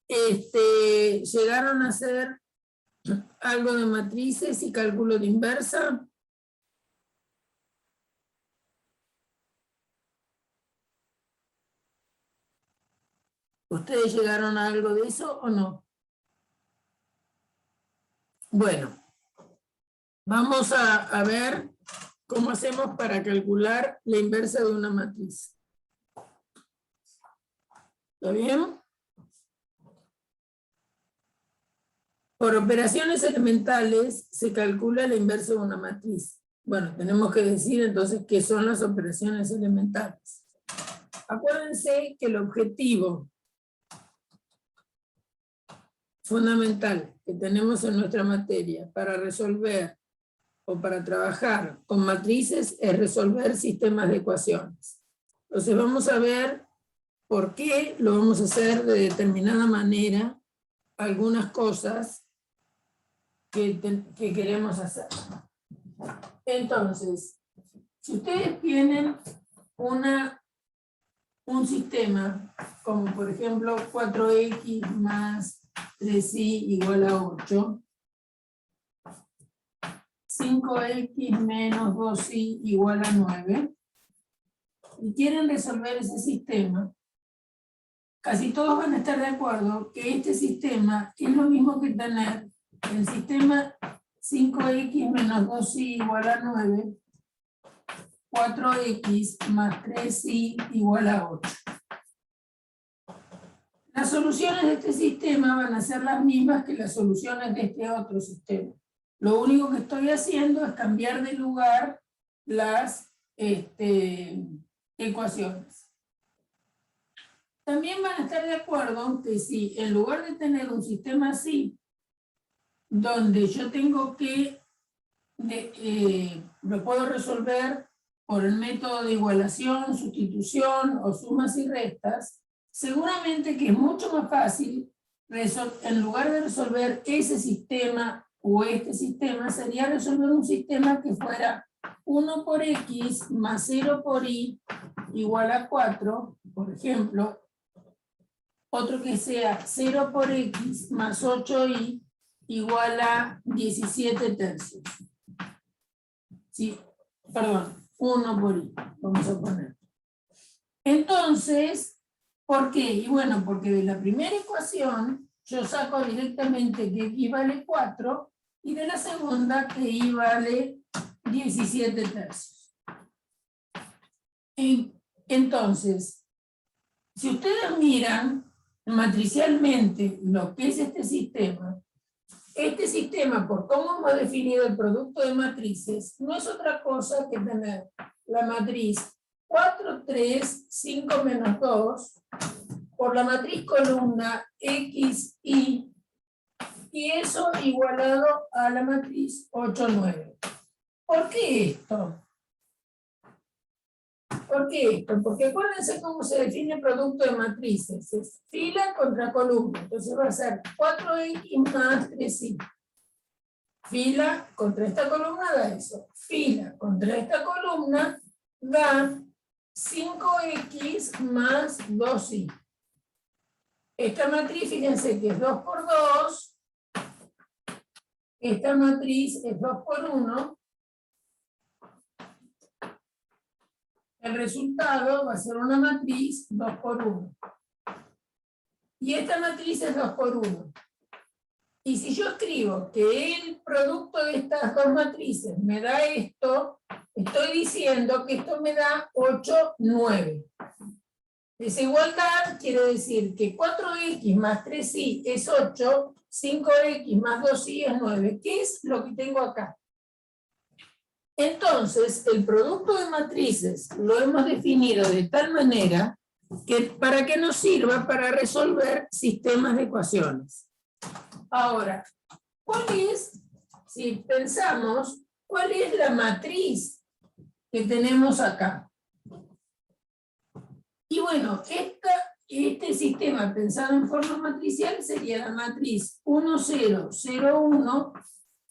llegaron a hacer algo de matrices y cálculo de inversa. ¿Ustedes llegaron a algo de eso o no? Bueno, vamos a ver cómo hacemos para calcular la inversa de una matriz. ¿Está bien? Por operaciones elementales se calcula la inversa de una matriz. Bueno, tenemos que decir entonces qué son las operaciones elementales. Acuérdense que el objetivo fundamental que tenemos en nuestra materia para resolver o para trabajar con matrices es resolver sistemas de ecuaciones. Entonces vamos a ver por qué lo vamos a hacer de determinada manera, algunas cosas que queremos hacer. Entonces, si ustedes tienen un sistema, como por ejemplo 4x más 3y igual a 8, 5x menos 2y igual a 9, y quieren resolver ese sistema, casi todos van a estar de acuerdo que este sistema es lo mismo que tener el sistema 5x menos 2y igual a 9, 4x más 3y igual a 8. Las soluciones de este sistema van a ser las mismas que las soluciones de este otro sistema. Lo único que estoy haciendo es cambiar de lugar las ecuaciones. También van a estar de acuerdo que si en lugar de tener un sistema así, donde yo tengo que, lo puedo resolver por el método de igualación, sustitución o sumas y restas, seguramente que es mucho más fácil, en lugar de resolver ese sistema o este sistema, sería resolver un sistema que fuera 1 por x más 0 por y igual a 4, por ejemplo, otro que sea 0 por x más 8y igual a 17 tercios. Sí, perdón, 1 por y, vamos a poner. Entonces, ¿por qué? Y bueno, porque de la primera ecuación yo saco directamente que x vale 4 y de la segunda que y vale 17 tercios. Entonces, si ustedes miran matricialmente lo que es este sistema, por cómo hemos definido el producto de matrices, no es otra cosa que tener la matriz 4, 3, 5, menos 2, por la matriz columna X, Y, y eso igualado a la matriz 8, 9. ¿Por qué esto? ¿Por qué esto? Porque acuérdense cómo se define el producto de matrices. Es fila contra columna. Entonces va a ser 4x más 3y. Fila contra esta columna da eso. Fila contra esta columna da 5x más 2y. Esta matriz, fíjense que es 2 por 2. Esta matriz es 2 por 1. El resultado va a ser una matriz 2 por 1. Y esta matriz es 2 por 1. Y si yo escribo que el producto de estas dos matrices me da esto, estoy diciendo que esto me da 8, 9. Esa igualdad quiere decir que 4x más 3y es 8, 5x más 2y es 9. ¿Qué es lo que tengo acá? Entonces, el producto de matrices lo hemos definido de tal manera que para que nos sirva para resolver sistemas de ecuaciones. Ahora, ¿cuál es, si pensamos, cuál es la matriz que tenemos acá? Y bueno, este sistema pensado en forma matricial sería la matriz 1, 0, 0, 1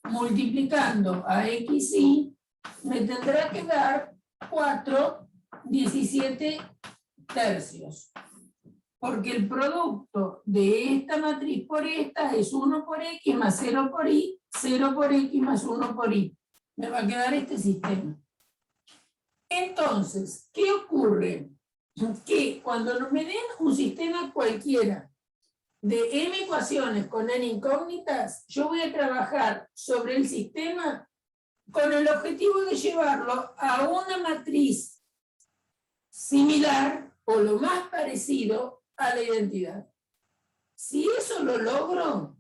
multiplicando a x, y me tendrá que dar 4, 17 tercios. Porque el producto de esta matriz por esta es 1 por X más 0 por Y, 0 por X más 1 por Y. Me va a quedar este sistema. Entonces, ¿qué ocurre? Que cuando me den un sistema cualquiera de m ecuaciones con n incógnitas, yo voy a trabajar sobre el sistema con el objetivo de llevarlo a una matriz similar o lo más parecido a la identidad. Si eso lo logro,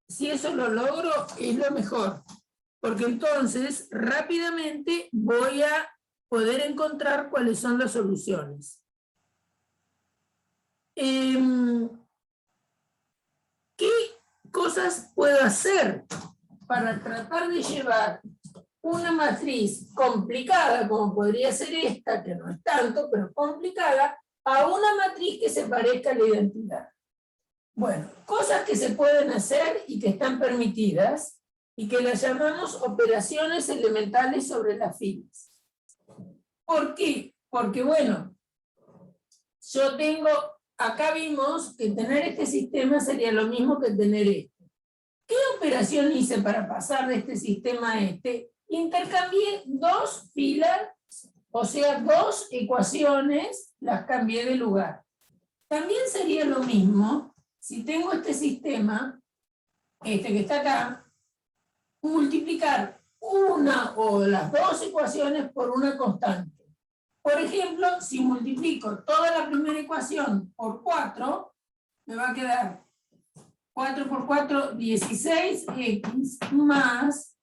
es lo mejor, porque entonces rápidamente voy a poder encontrar cuáles son las soluciones. ¿Qué cosas puedo hacer para tratar de llevar una matriz complicada, como podría ser esta, que no es tanto, pero complicada, a una matriz que se parezca a la identidad? Bueno, cosas que se pueden hacer y que están permitidas, y que las llamamos operaciones elementales sobre las filas. ¿Por qué? Porque, bueno, yo tengo, acá vimos que tener este sistema sería lo mismo que tener este. ¿Qué operación hice para pasar de este sistema a este? Intercambié dos filas, o sea, dos ecuaciones, las cambié de lugar. También sería lo mismo si tengo este sistema, este que está acá, multiplicar una o las dos ecuaciones por una constante. Por ejemplo, si multiplico toda la primera ecuación por 4, me va a quedar 4 por 4, 16x, más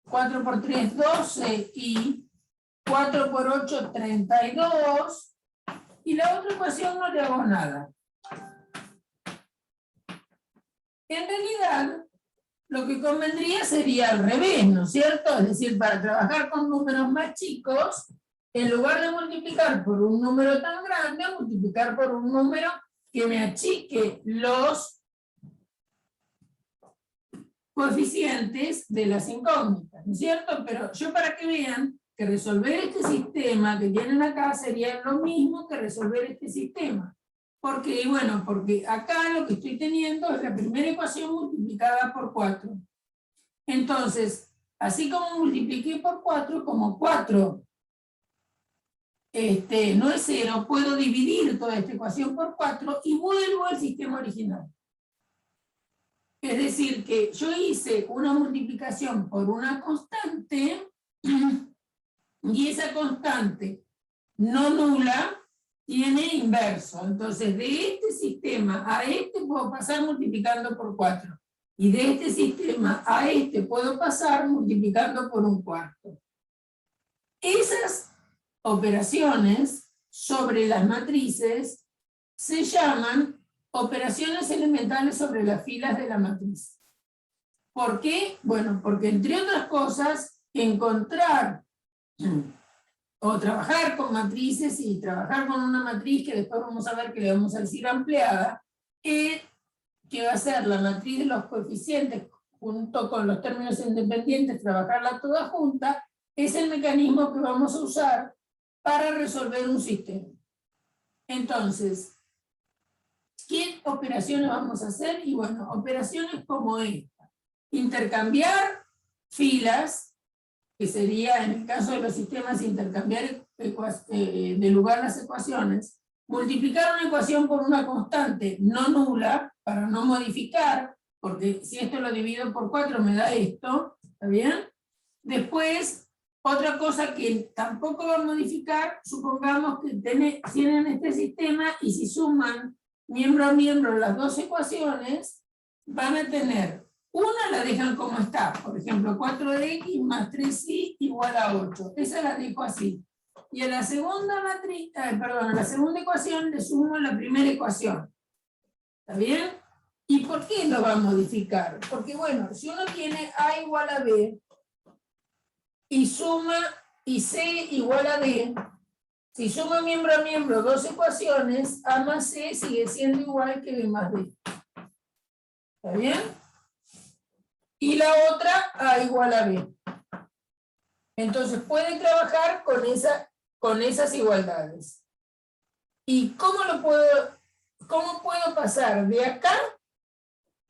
4 por 3, 12, y 4 por 8, 32, y la otra ecuación no le hago nada. En realidad, lo que convendría sería al revés, ¿no es cierto? Es decir, para trabajar con números más chicos, en lugar de multiplicar por un número tan grande, multiplicar por un número que me achique los coeficientes de las incógnitas, ¿no es cierto? Pero yo, para que vean que resolver este sistema que tienen acá sería lo mismo que resolver este sistema. ¿Por qué? Bueno, porque acá lo que estoy teniendo es la primera ecuación multiplicada por 4. Entonces, así como multipliqué por 4, como 4 no es 0, puedo dividir toda esta ecuación por 4 y vuelvo al sistema original. Es decir, que yo hice una multiplicación por una constante y esa constante no nula tiene inverso. Entonces, de este sistema a este puedo pasar multiplicando por 4. Y de este sistema a este puedo pasar multiplicando por un cuarto. Esas operaciones sobre las matrices se llaman operaciones elementales sobre las filas de la matriz. ¿Por qué? Bueno, porque entre otras cosas, encontrar o trabajar con matrices y trabajar con una matriz que después vamos a ver que le vamos a decir ampliada, que va a ser la matriz de los coeficientes junto con los términos independientes, trabajarla toda junta, es el mecanismo que vamos a usar para resolver un sistema. Entonces, ¿qué operaciones vamos a hacer? Y bueno, operaciones como esta. Intercambiar filas, que sería en el caso de los sistemas intercambiar de lugar las ecuaciones, multiplicar una ecuación por una constante no nula, para no modificar, porque si esto lo divido por 4 me da esto, ¿está bien? Después, otra cosa que tampoco va a modificar, supongamos que tienen este sistema y si suman miembro a miembro las dos ecuaciones, van a tener, una la dejan como está, por ejemplo, 4x más 3y igual a 8, esa la dejo así. Y a la segunda matriz, a la segunda ecuación le sumo la primera ecuación. ¿Está bien? ¿Y por qué lo va a modificar? Porque bueno, si uno tiene A igual a B, y suma y C igual a D, si suma miembro a miembro dos ecuaciones, A más C sigue siendo igual que B más D. ¿Está bien? Y la otra, A igual a B. Entonces puede trabajar con esas igualdades. ¿Y cómo puedo pasar de acá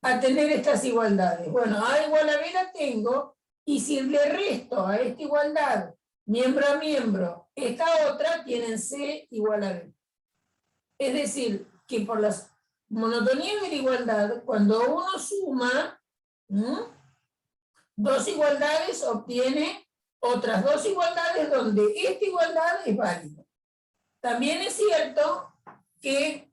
a tener estas igualdades. Bueno, A igual a B la tengo, y si le resto a esta igualdad, miembro a miembro, esta otra, tienen C igual a B. Es decir, que por la monotonía de la igualdad, cuando uno suma dos igualdades, obtiene otras dos igualdades donde esta igualdad es válida. También es cierto que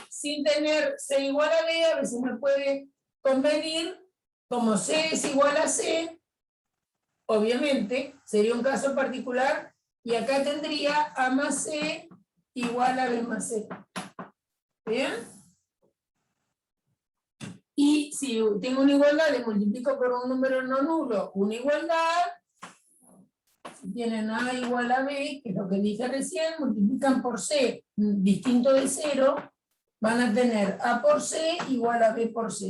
sin tener C igual a B, a veces me puede convenir, como C es igual a C, obviamente, sería un caso particular, y acá tendría A más C igual a B más C. ¿Bien? Y si tengo una igualdad, le multiplico por un número no nulo, una igualdad. Si tienen A igual a B, que es lo que dije recién, multiplican por C distinto de 0, van a tener A por C igual a B por C.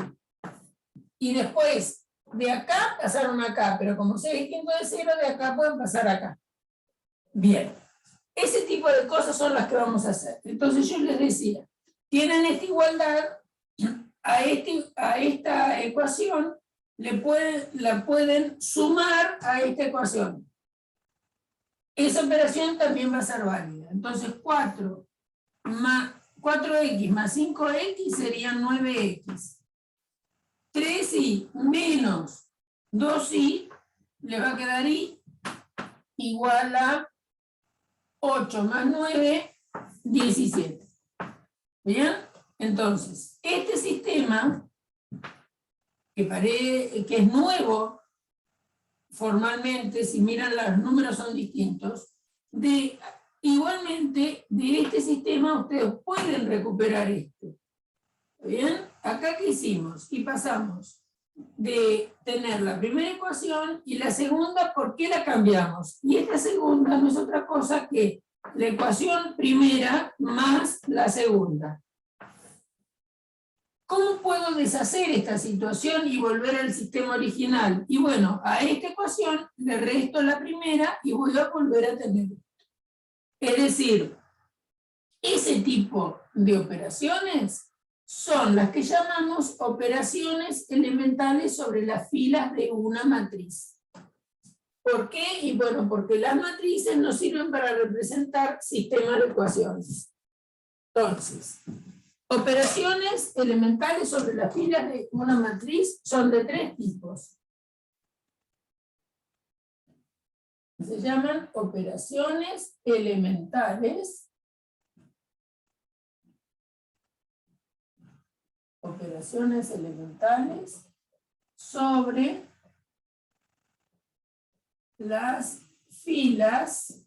Y después, de acá pasaron acá, pero como C es distinto de 0, de acá pueden pasar acá. Bien. Ese tipo de cosas son las que vamos a hacer. Entonces yo les decía, tienen esta igualdad, a esta ecuación la pueden sumar a esta ecuación. Esa operación también va a ser válida. Entonces 4x más 5x serían 9x. 3y menos 2y le va a quedar y igual a 8 más 9, 17. ¿Bien? Entonces, este sistema, que es nuevo formalmente, si miran los números son distintos, igualmente de este sistema ustedes pueden recuperar esto. ¿Bien? Acá ¿qué hicimos? Y pasamos de tener la primera ecuación y la segunda, ¿por qué la cambiamos? Y esta segunda no es otra cosa que la ecuación primera más la segunda. ¿Cómo puedo deshacer esta situación y volver al sistema original? Y bueno, a esta ecuación le resto la primera y voy a volver a tener esto. Es decir, ese tipo de operaciones son las que llamamos operaciones elementales sobre las filas de una matriz. ¿Por qué? Y bueno, porque las matrices nos sirven para representar sistemas de ecuaciones. Entonces, operaciones elementales sobre las filas de una matriz son de tres tipos. Se llaman operaciones elementales. Operaciones elementales sobre las filas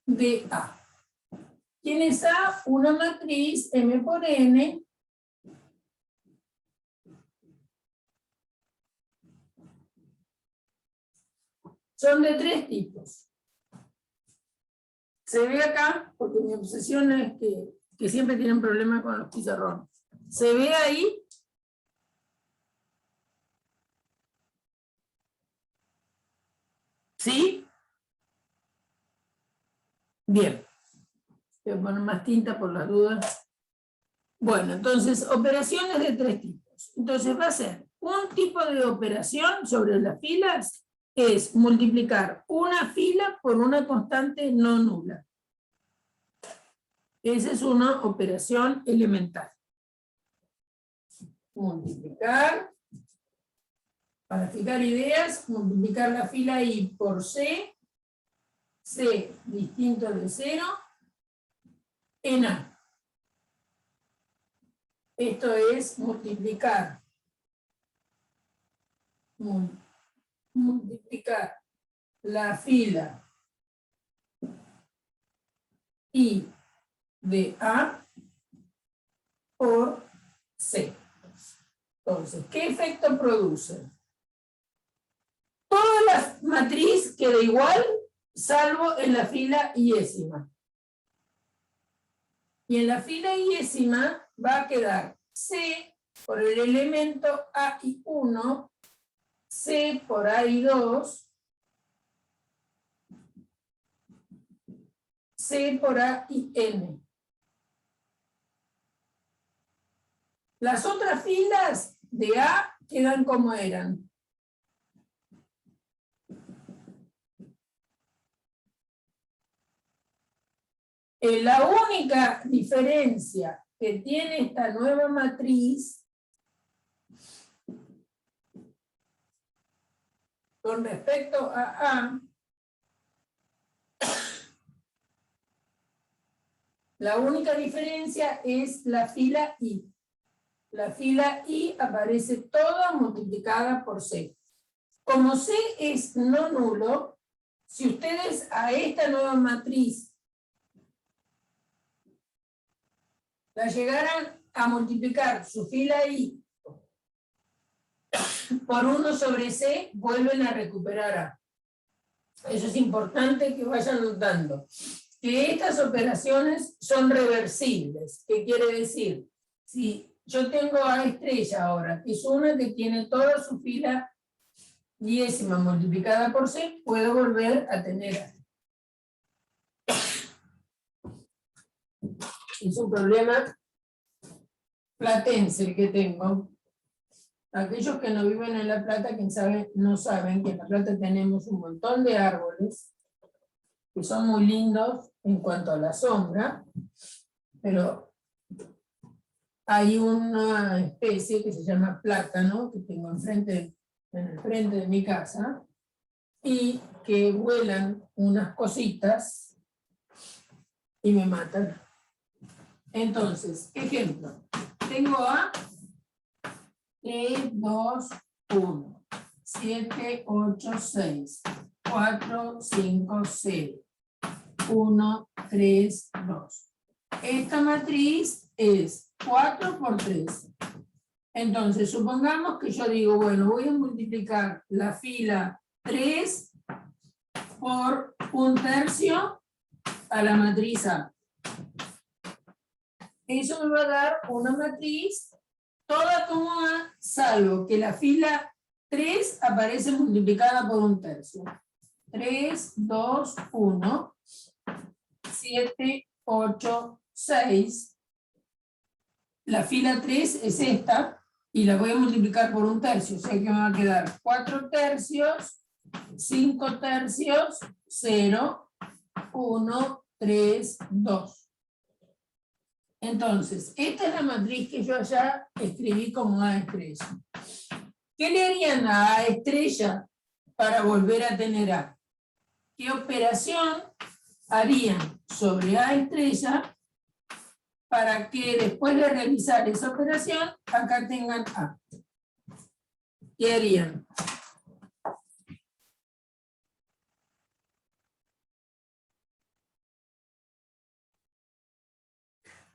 de A. ¿Quién es A? Una matriz M por N son de tres tipos. Se ve acá, porque mi obsesión es que siempre tienen problemas con los pizarrones. ¿Se ve ahí? ¿Sí? Bien. Voy a poner más tinta por las dudas. Bueno, entonces, operaciones de tres tipos. Entonces va a ser un tipo de operación sobre las filas, es multiplicar una fila por una constante no nula. Esa es una operación elemental. Multiplicar, para fijar ideas, multiplicar la fila I por C, C distinto de 0, en A. Esto es multiplicar la fila I de A por C. Entonces, ¿qué efecto produce? Toda la matriz queda igual, salvo en la fila iésima. Y en la fila iésima va a quedar C por el elemento AI1, C por AI2, C por A y N. Las otras filas de A quedan como eran. La única diferencia que tiene esta nueva matriz con respecto a A, la única diferencia es la fila I. La fila I aparece toda multiplicada por C. Como C es no nulo, si ustedes a esta nueva matriz la llegaran a multiplicar su fila I por 1 sobre C, vuelven a recuperar A. Eso es importante que vayan notando. Que estas operaciones son reversibles. ¿Qué quiere decir? Si yo tengo A estrella ahora, que es una que tiene toda su fila diésima multiplicada por C, puedo volver a tener A. Es un problema platense el que tengo. Aquellos que no viven en La Plata, quien sabe, no saben que en La Plata tenemos un montón de árboles que son muy lindos en cuanto a la sombra, pero hay una especie que se llama plátano, que tengo en el frente de mi casa, y que vuelan unas cositas y me matan. Entonces, ejemplo, tengo A, 3, 2, 1, 7, 8, 6, 4, 5, 0, 1, 3, 2. Esta matriz es 4 por 3. Entonces, supongamos que yo digo, bueno, voy a multiplicar la fila 3 por 1/3 a la matriz A. Eso me va a dar una matriz toda como A, salvo que la fila 3 aparece multiplicada por 1/3. 3, 2, 1, 7, 8, 6. La fila 3 es esta, y la voy a multiplicar por 1/3, o sea que me va a quedar 4/3, 5/3, 0, 1, 3, 2. Entonces, esta es la matriz que yo allá escribí como A estrella. ¿Qué le harían a A estrella para volver a tener A? ¿Qué operación harían sobre A estrella para que después de realizar esa operación, acá tengan A? ¿Qué harían?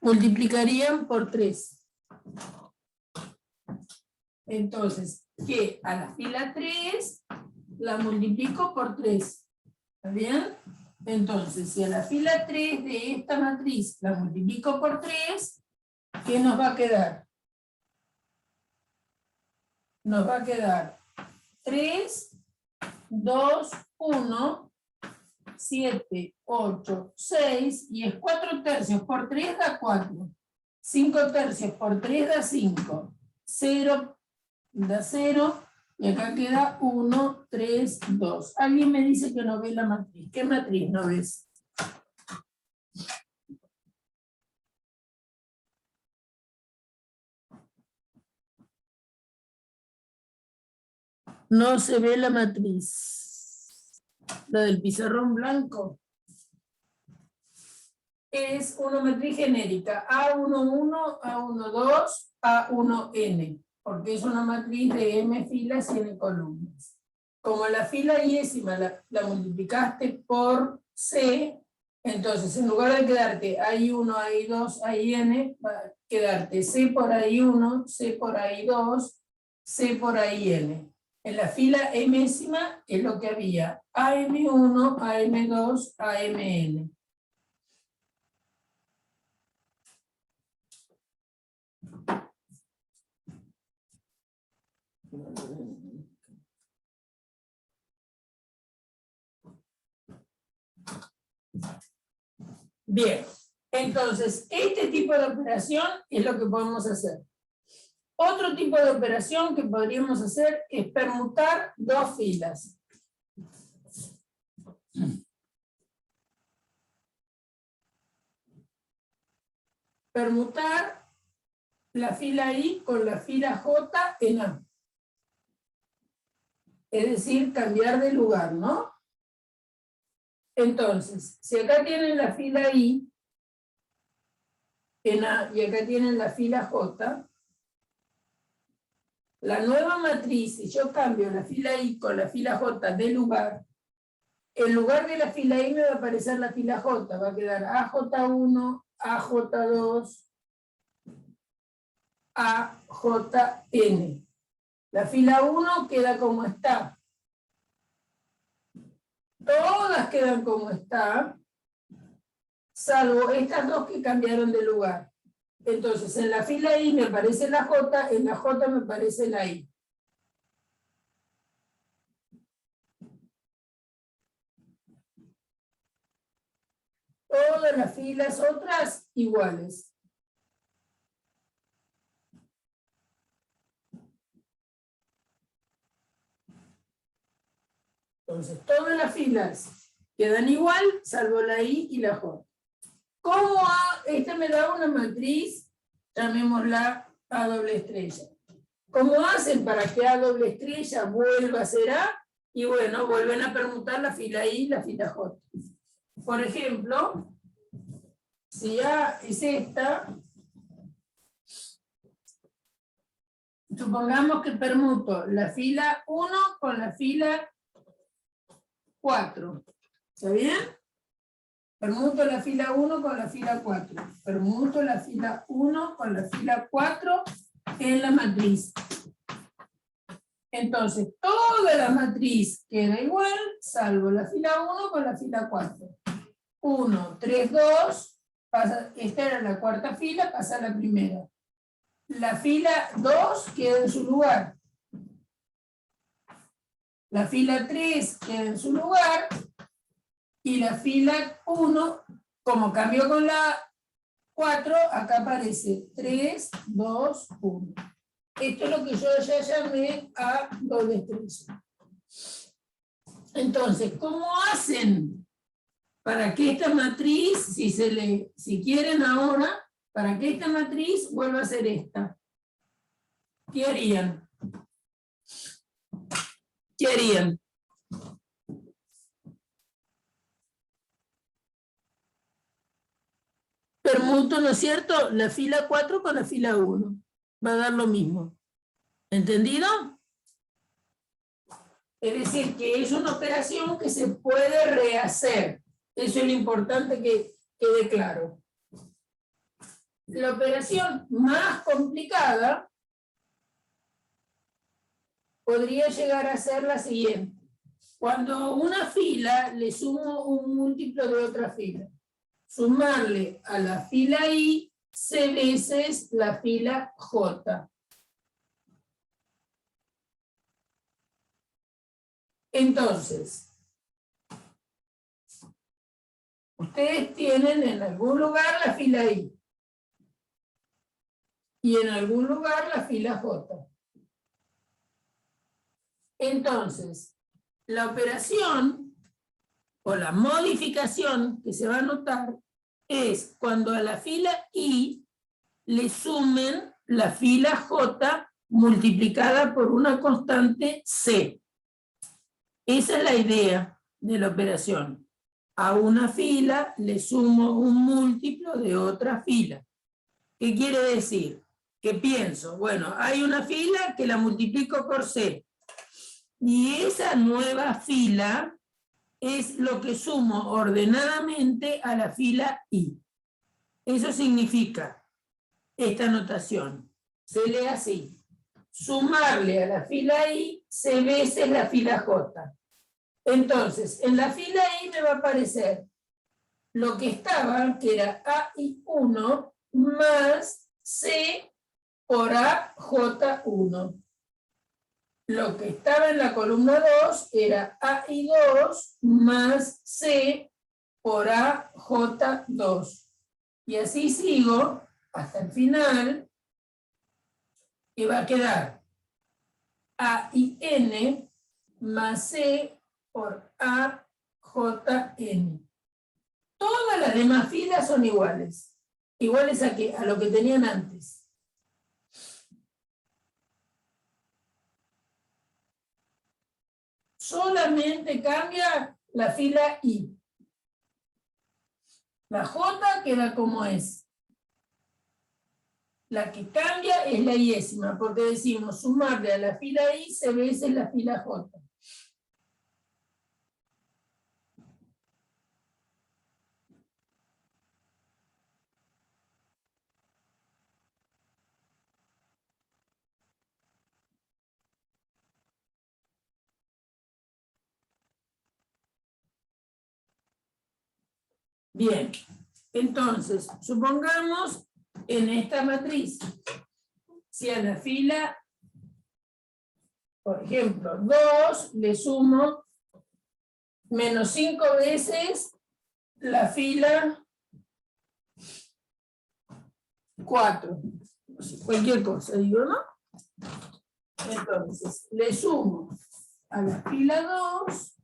Multiplicarían por 3. Entonces, que a la fila 3 la multiplico por 3. ¿Está bien? Entonces, si a la fila 3 de esta matriz la multiplico por 3, ¿qué nos va a quedar? Nos va a quedar 3, 2, 1, 7, 8, 6, y es 4/3 por 3 da 4. 5/3 por 3 da 5. 0 da 0, y acá queda 1, 3, 2. Alguien me dice que no ve la matriz. ¿Qué matriz no ves? No se ve la matriz. La del pizarrón blanco. Es una matriz genérica. A11, A12, A1N. Porque es una matriz de M filas y N columnas. Como la fila diésima la multiplicaste por C, entonces en lugar de quedarte I1, I2, IN, va a quedarte C por I1, C por I2, C por IN. En la fila mésima es lo que había, AM1, AM2, AMN. Bien, entonces, este tipo de operación es lo que podemos hacer. Otro tipo de operación que podríamos hacer es permutar dos filas. Permutar la fila I con la fila J en A. Es decir, cambiar de lugar, ¿no? Entonces, si acá tienen la fila I en A y acá tienen la fila J, la nueva matriz, si yo cambio la fila I con la fila J de lugar, en lugar de la fila I me va a aparecer la fila J, va a quedar AJ1, AJ2, AJN. La fila 1 queda como está. Todas quedan como está, salvo estas dos que cambiaron de lugar. Entonces, en la fila I me aparece la J, en la J me aparece la I. Todas las filas otras iguales. Entonces, todas las filas quedan igual, salvo la I y la J. ¿Cómo esta me da una matriz, llamémosla A doble estrella? ¿Cómo hacen para que A doble estrella vuelva a ser A? Y bueno, vuelven a permutar la fila I y la fila J. Por ejemplo, si A es esta, supongamos que permuto la fila 1 con la fila 4. ¿Está bien? Permuto la fila 1 con la fila 4. Permuto la fila 1 con la fila 4 en la matriz. Entonces, toda la matriz queda igual, salvo la fila 1 con la fila 4. 1, 3, 2, pasa, esta era la cuarta fila, pasa a la primera. La fila 2 queda en su lugar. La fila 3 queda en su lugar. Y la fila 1, como cambió con la 4, acá aparece 3, 2, 1. Esto es lo que yo ya llamé A doble estrella. Entonces, ¿cómo hacen para que esta matriz, si quieren ahora, para que esta matriz vuelva a ser esta? ¿Qué harían? ¿Qué harían? Permuto, ¿no es cierto?, la fila 4 con la fila 1. Va a dar lo mismo. ¿Entendido? Es decir, que es una operación que se puede rehacer. Eso es lo importante que quede claro. La operación más complicada podría llegar a ser la siguiente. Cuando a una fila le sumo un múltiplo de otra fila, sumarle a la fila I C veces la fila J. Entonces, ustedes tienen en algún lugar la fila I y en algún lugar la fila J. Entonces, la operación o la modificación que se va a notar es cuando a la fila I le sumen la fila J multiplicada por una constante C. Esa es la idea de la operación. A una fila le sumo un múltiplo de otra fila. ¿Qué quiere decir? Que pienso, bueno, hay una fila que la multiplico por C. Y esa nueva fila es lo que sumo ordenadamente a la fila I. Eso significa esta notación. Se lee así. Sumarle a la fila I C veces la fila J. Entonces, en la fila I me va a aparecer lo que estaba, que era AI1 más C por AJ1. Lo que estaba en la columna 2 era AI2 más C por AJ2. Y así sigo hasta el final, y va a quedar A y N más C por AJN. Todas las demás filas son iguales. ¿Iguales a qué? A lo que tenían antes. Solamente cambia la fila I. La J queda como es. La que cambia es la iésima, porque decimos sumarle a la fila I se veces la fila J. Bien, entonces, supongamos en esta matriz, si a la fila, por ejemplo, 2 le sumo menos 5 veces la fila 4. Cualquier cosa, digo, ¿no? Entonces, le sumo a la fila 2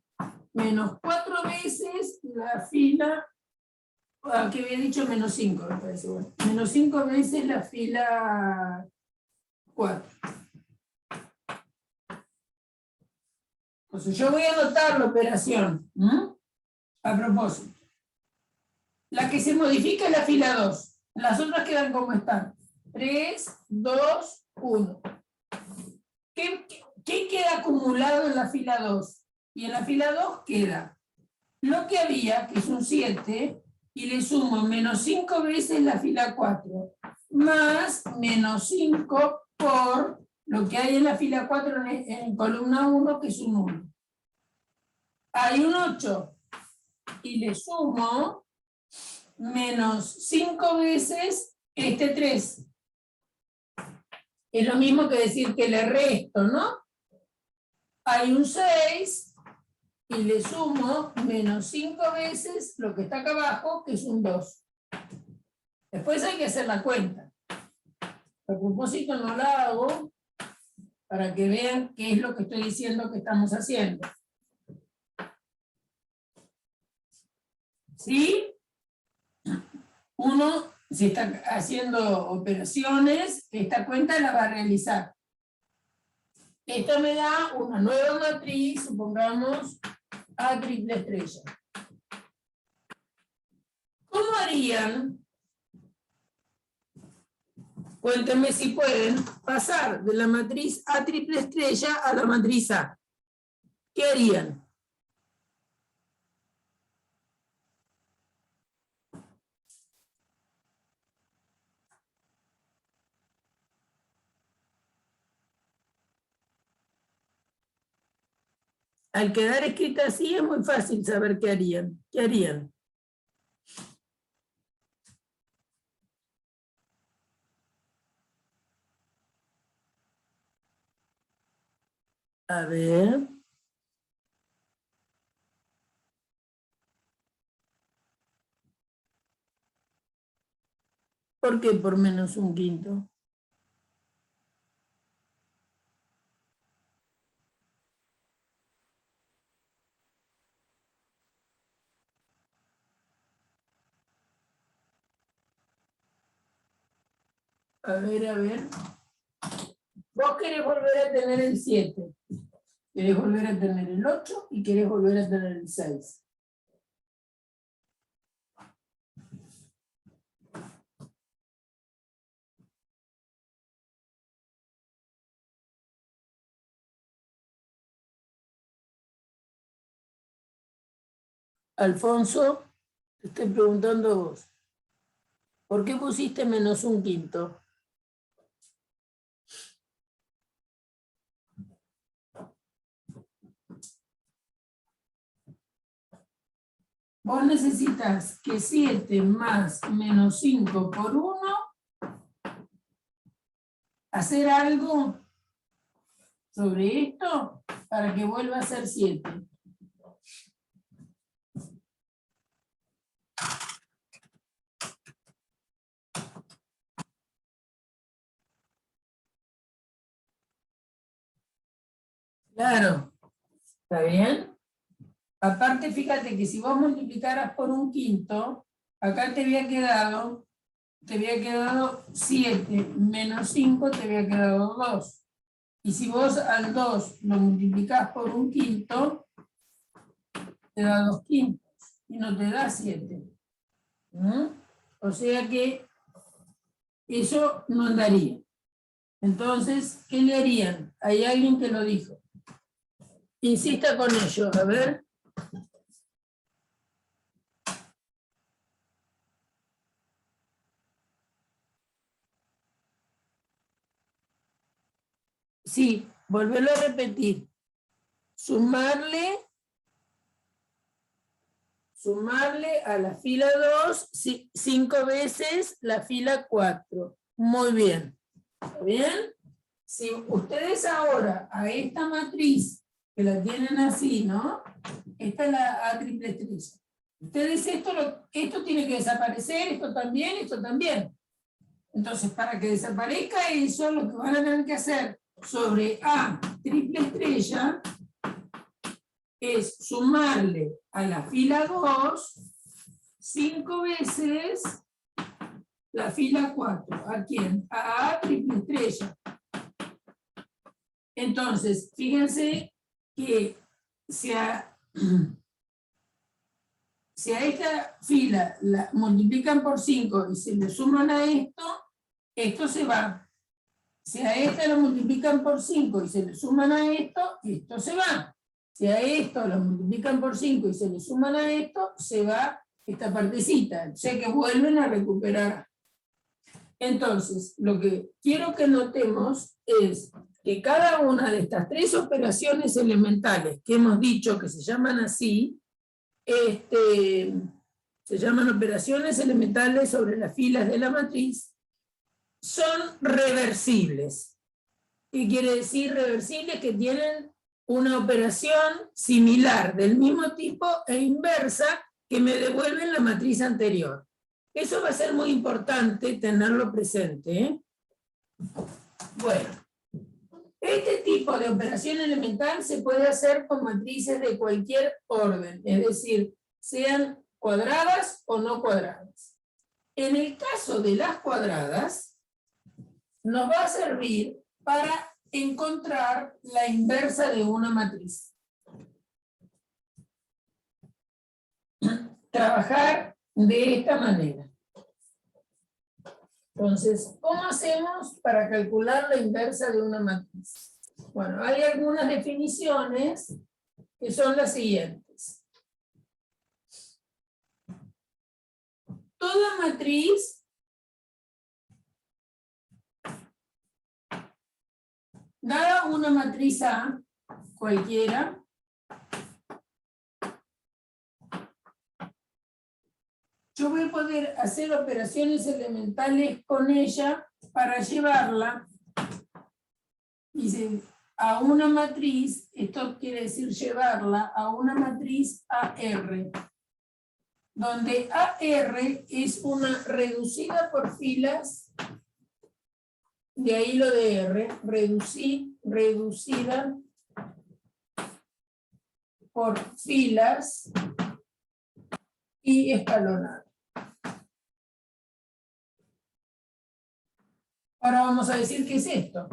menos 4 veces la fila, que había dicho menos 5, me parece bueno. Menos 5 veces la fila 4. Entonces yo voy a anotar la operación. A propósito. La que se modifica es la fila 2. Las otras quedan como están. 3, 2, 1. ¿Qué queda acumulado en la fila 2? Y en la fila 2 queda lo que había, que es un 7, y le sumo menos 5 veces la fila 4, más menos 5 por lo que hay en la fila 4 en columna 1, que es un 1. Hay un 8, y le sumo menos 5 veces este 3. Es lo mismo que decir que le resto, ¿no? Hay un 6, y le sumo menos 5 veces lo que está acá abajo, que es un 2. Después hay que hacer la cuenta. A propósito no la hago para que vean qué es lo que estoy diciendo que estamos haciendo. ¿Sí? Uno, si está haciendo operaciones, esta cuenta la va a realizar. Esto me da una nueva matriz, supongamos, A triple estrella. ¿Cómo harían? Cuéntenme si pueden pasar de la matriz A triple estrella a la matriz A. ¿Qué harían? Al quedar escrita así es muy fácil saber qué harían. ¿Qué harían? A ver. ¿Por qué por menos un quinto? A ver, a ver. Vos querés volver a tener el 7. Querés volver a tener el 8 y querés volver a tener el 6. Alfonso, te estoy preguntando a vos. ¿Por qué pusiste menos un quinto? Vos necesitas que 7 más menos 5 por 1, hacer algo sobre esto para que vuelva a ser 7. Claro, ¿está bien? Aparte, fíjate que si vos multiplicaras por un quinto, acá te había quedado 7, menos 5 te había quedado 2. Y si vos al 2 lo multiplicás por un quinto, te da 2 quintos y no te da 7. O sea que eso no andaría. Entonces, ¿qué le harían? Hay alguien que lo dijo. Insista con ello, a ver. Sí, volverlo a repetir. Sumarle a la fila 2 5 veces la fila 4. Muy bien. ¿Está bien? Si ustedes ahora a esta matriz, que la tienen así, ¿no? Esta es la A triple estrella. Ustedes esto tiene que desaparecer, esto también. Entonces, para que desaparezca eso, lo que van a tener que hacer sobre A triple estrella es sumarle a la fila 2 5 veces la fila 4. ¿A quién? A A triple estrella. Entonces, fíjense que si a esta fila la multiplican por 5 y se le suman a esto se va. Si a esta lo multiplican por 5 y se le suman a esto se va. Si a esto lo multiplican por 5 y se le suman a esto, se va esta partecita. O sea que vuelven a recuperar. Entonces, lo que quiero que notemos es que cada una de estas 3 operaciones elementales que hemos dicho que se llaman así, se llaman operaciones elementales sobre las filas de la matriz, son reversibles. ¿Qué quiere decir reversibles? Que tienen una operación similar, del mismo tipo e inversa, que me devuelven la matriz anterior. Eso va a ser muy importante tenerlo presente, ¿eh? Bueno, este tipo de operación elemental se puede hacer con matrices de cualquier orden, es decir, sean cuadradas o no cuadradas. En el caso de las cuadradas, nos va a servir para encontrar la inversa de una matriz. Trabajar de esta manera. Entonces, ¿cómo hacemos para calcular la inversa de una matriz? Bueno, hay algunas definiciones que son las siguientes. Toda matriz dada una matriz A, cualquiera, yo voy a poder hacer operaciones elementales con ella para llevarla a una matriz, esto quiere decir llevarla a una matriz AR, donde AR es una reducida por filas, de ahí lo de R, reducida por filas y escalonada. Ahora vamos a decir qué es esto.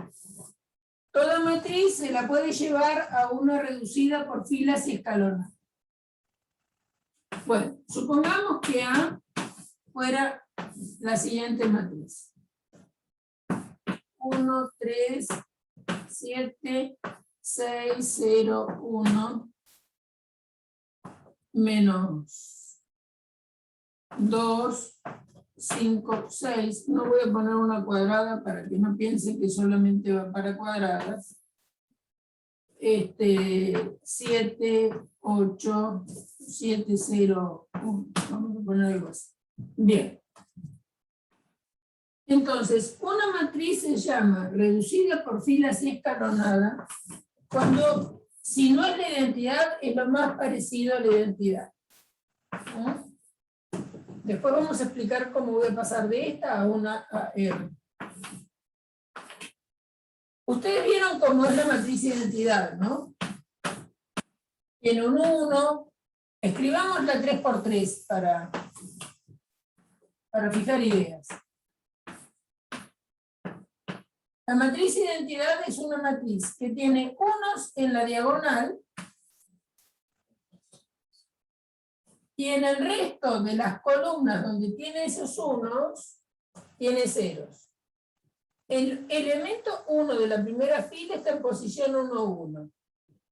Toda matriz se la puede llevar a una reducida por filas y escalonada. Bueno, supongamos que A fuera la siguiente matriz. 1, 3, 7, 6, 0, 1, menos 2, 5, 6, no voy a poner una cuadrada para que no piensen que solamente va para cuadradas. 7, 8, 7, 0, 1. Vamos a poner algo así. Bien. Entonces, una matriz se llama reducida por filas y escalonada cuando, si no es la identidad, es lo más parecido a la identidad. ¿No? Después vamos a explicar cómo voy a pasar de esta a una AR. Ustedes vieron cómo es la matriz de identidad, ¿no? tiene un 1. Escribamos la 3×3 para fijar ideas. La matriz identidad es una matriz que tiene unos en la diagonal y en el resto de las columnas donde tiene esos unos, tiene ceros. El elemento 1 de la primera fila está en posición 1, 1.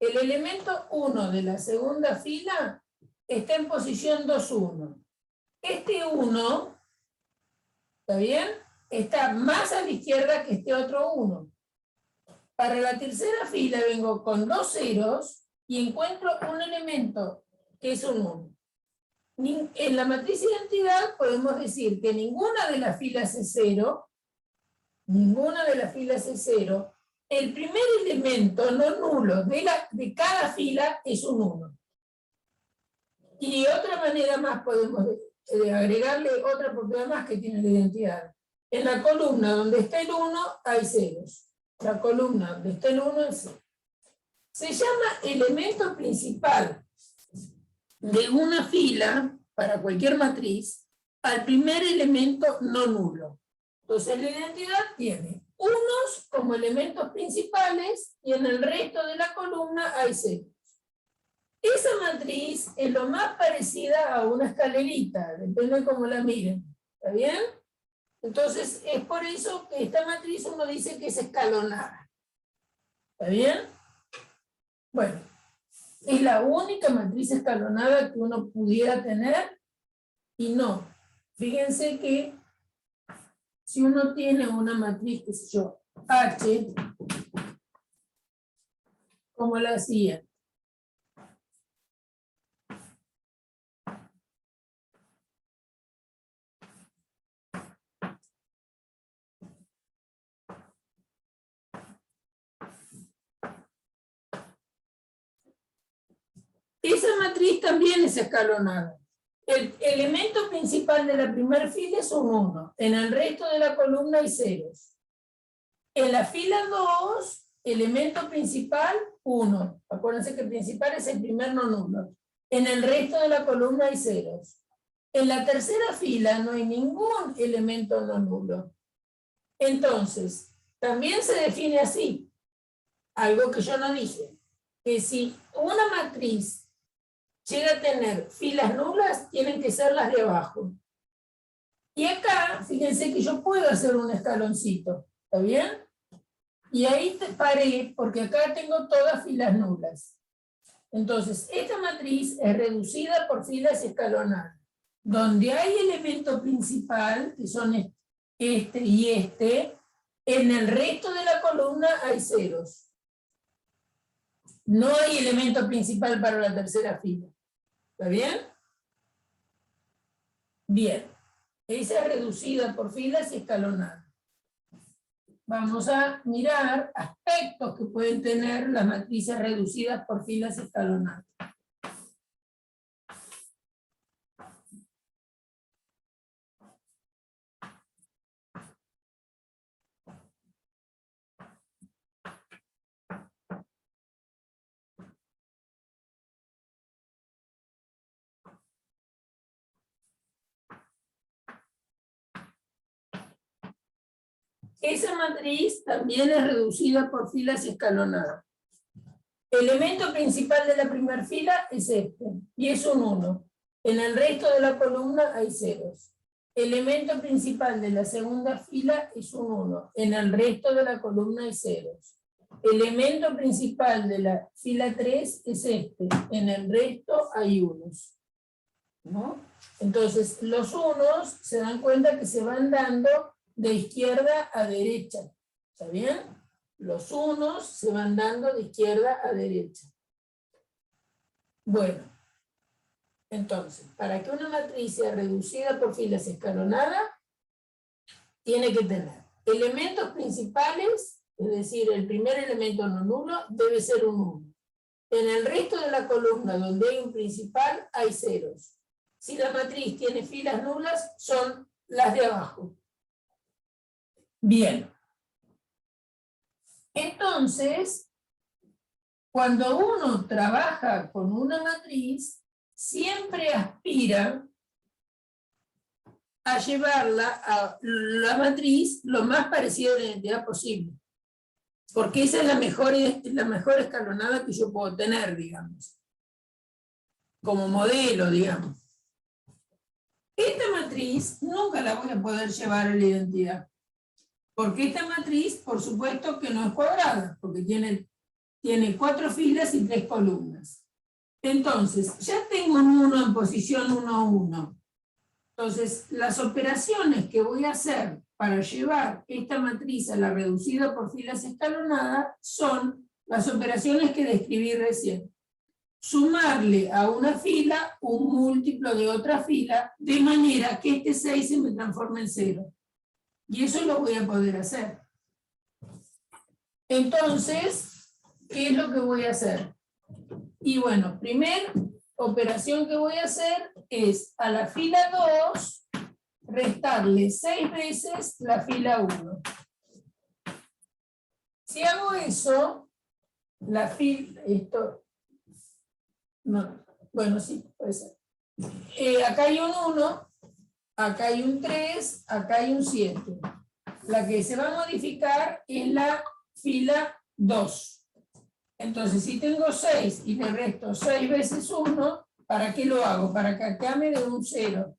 El elemento 1 de la segunda fila está en posición 2, 1. Este 1, ¿está bien?, está más a la izquierda que este otro 1. Para la tercera fila vengo con 2 ceros y encuentro un elemento que es un 1. En la matriz identidad podemos decir que ninguna de las filas es 0, el primer elemento no nulo de cada fila es un 1. Y otra manera más podemos agregarle otra propiedad más que tiene la identidad. En la columna donde está el 1 hay ceros. La columna donde está el 1 es 0. Se llama elemento principal de una fila, para cualquier matriz, al primer elemento no nulo. Entonces la identidad tiene unos como elementos principales y en el resto de la columna hay ceros. Esa matriz es lo más parecida a una escalerita, depende de cómo la miren. ¿Está bien? Entonces es por eso que esta matriz uno dice que es escalonada. ¿Está bien? Bueno, es la única matriz escalonada que uno pudiera tener y no. Fíjense que si uno tiene una matriz, qué sé yo, H, como la hacía. Esa matriz también es escalonada. El elemento principal de la primera fila es un 1. En el resto de la columna hay ceros. En la fila 2, elemento principal, 1. Acuérdense que el principal es el primer no nulo. En el resto de la columna hay ceros. En la tercera fila no hay ningún elemento no nulo. Entonces, también se define así, algo que yo no dije, que si una matriz llega a tener filas nulas, tienen que ser las de abajo. Y acá, fíjense que yo puedo hacer un escaloncito, ¿está bien? Y ahí paré, porque acá tengo todas filas nulas. Entonces, esta matriz es reducida por filas escalonadas. Donde hay elemento principal, que son este y este, en el resto de la columna hay ceros. No hay elemento principal para la tercera fila. ¿Está bien? Bien. Esa es reducida por filas y escalonada. Vamos a mirar aspectos que pueden tener las matrices reducidas por filas escalonadas. Esa matriz también es reducida por filas escalonadas. El elemento principal de la primera fila es este, y es un 1. En el resto de la columna hay ceros. El elemento principal de la segunda fila es un 1. En el resto de la columna hay ceros. El elemento principal de la fila 3 es este. En el resto hay unos. ¿No? Entonces, los unos se dan cuenta que se van dando de izquierda a derecha. ¿Está bien? Los unos se van dando de izquierda a derecha. Bueno, entonces, para que una matriz sea reducida por filas escalonadas, tiene que tener elementos principales, es decir, el primer elemento no nulo debe ser un 1. En el resto de la columna donde hay un principal hay ceros. Si la matriz tiene filas nulas, son las de abajo. Bien. Entonces, Cuando uno trabaja con una matriz, siempre aspira a llevarla a la matriz lo más parecida a la identidad posible. Porque esa es la mejor escalonada que yo puedo tener, digamos. Como modelo, digamos. Esta matriz nunca la voy a poder llevar a la identidad. Porque esta matriz, por supuesto que no es cuadrada, porque tiene 4 filas y 3 columnas. Entonces, ya tengo un 1 en posición 1, 1. Entonces, las operaciones que voy a hacer para llevar esta matriz a la reducida por filas escalonadas son las operaciones que describí recién. Sumarle a una fila un múltiplo de otra fila, de manera que este 6 se me transforme en 0. Y eso lo voy a poder hacer. Entonces, ¿qué es lo que voy a hacer? Y bueno, primera operación que voy a hacer es a la fila 2 restarle 6 veces la fila 1. Si hago eso, la fila, no, bueno, sí, puede ser. Acá hay un 1, acá hay un 3, acá hay un 7. La que se va a modificar es la fila 2. Entonces, si tengo 6 y le resto 6 veces 1, ¿para qué lo hago? Para que acá me dé un 0.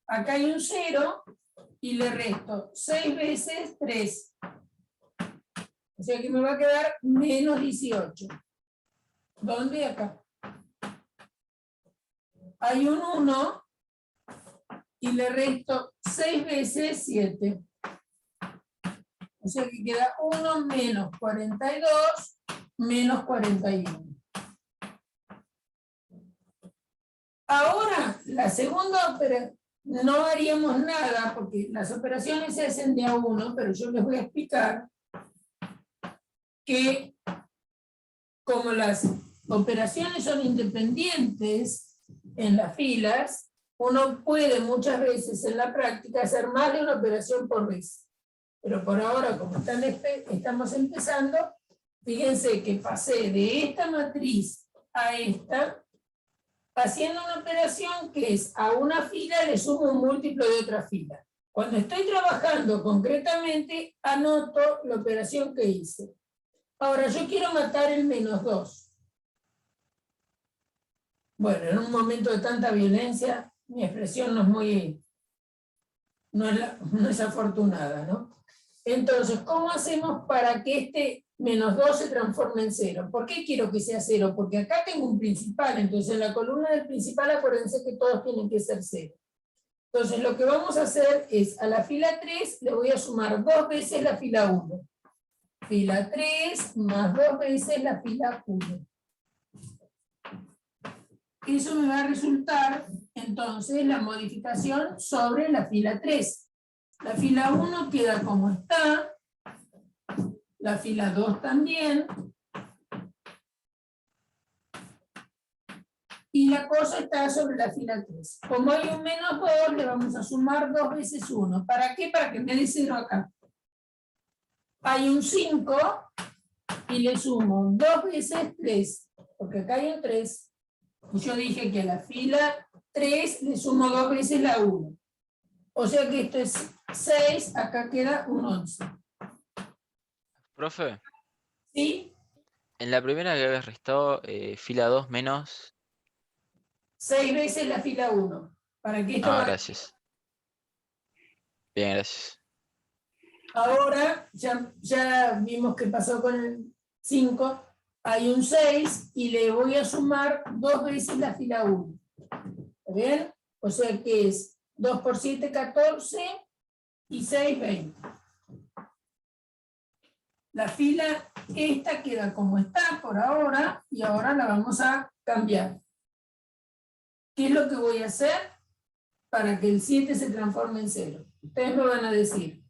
Acá hay un 0 y le resto 6 veces 3. O sea que me va a quedar menos 18. ¿Dónde? Acá. Hay un 1 y le resto 6 veces 7. O sea que queda 1 menos 42 menos 41. Ahora, la segunda operación, no haríamos nada porque las operaciones se hacen de a uno, pero yo les voy a explicar que como las operaciones son independientes en las filas, uno puede muchas veces en la práctica hacer más de una operación por vez. Pero por ahora, como estamos empezando, fíjense que pasé de esta matriz a esta, haciendo una operación que es a una fila le sumo un múltiplo de otra fila. Cuando estoy trabajando concretamente, anoto la operación que hice. Ahora, yo quiero matar el menos 2. Bueno, en un momento de tanta violencia, mi expresión no es afortunada, ¿no? Entonces, ¿cómo hacemos para que este menos 2 se transforme en 0? ¿Por qué quiero que sea 0? Porque acá tengo un principal, entonces en la columna del principal acuérdense que todos tienen que ser 0. Entonces lo que vamos a hacer es, a la fila 3 le voy a sumar 2 veces la fila 1. Fila 3 más 2 veces la fila 1. Eso me va a resultar, entonces, la modificación sobre la fila 3. La fila 1 queda como está, la fila 2 también, y la cosa está sobre la fila 3. Como hay un menos 2, le vamos a sumar 2 veces 1. ¿Para qué? Para que me dé 0 acá. Hay un 5 y le sumo 2 veces 3, porque acá hay un 3. Y yo dije que a la fila 3 le sumo 2 veces la 1. O sea que esto es 6, acá queda un 11. Profe, ¿Sí? en la primera que habías restado, fila 2 menos... 6 veces la fila 1. Para que esto Ah, vaya. gracias. Bien, gracias. Ahora ya vimos qué pasó con el 5. Hay un 6 y le voy a sumar 2 veces la fila 1. ¿Está bien? O sea que es 2 por 7, 14 y 6, 20. La fila esta queda como está por ahora y ahora la vamos a cambiar. ¿Qué es lo que voy a hacer para que el 7 se transforme en 0? Ustedes me van a decir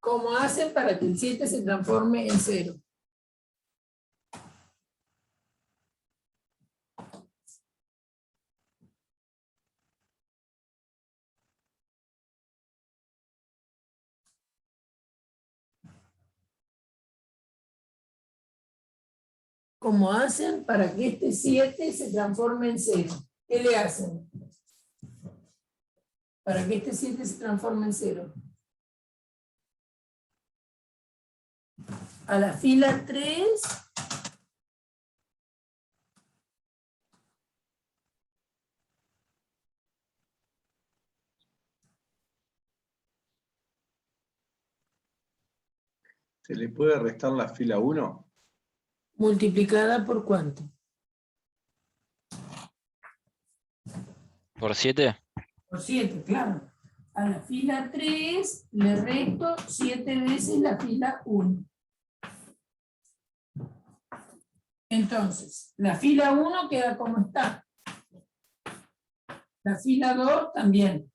cómo hacen para que el 7 se transforme en 0. cómo hacen para que este 7 se transforme en 0. ¿Qué le hacen? Para que este 7 se transforme en 0. A la fila 3... ¿Se le puede restar la fila 1? multiplicada por ¿cuánto? ¿Por 7? Por 7, claro. A la fila 3 le resto 7 veces la fila 1. Entonces, la fila 1 queda como está. La fila 2 también.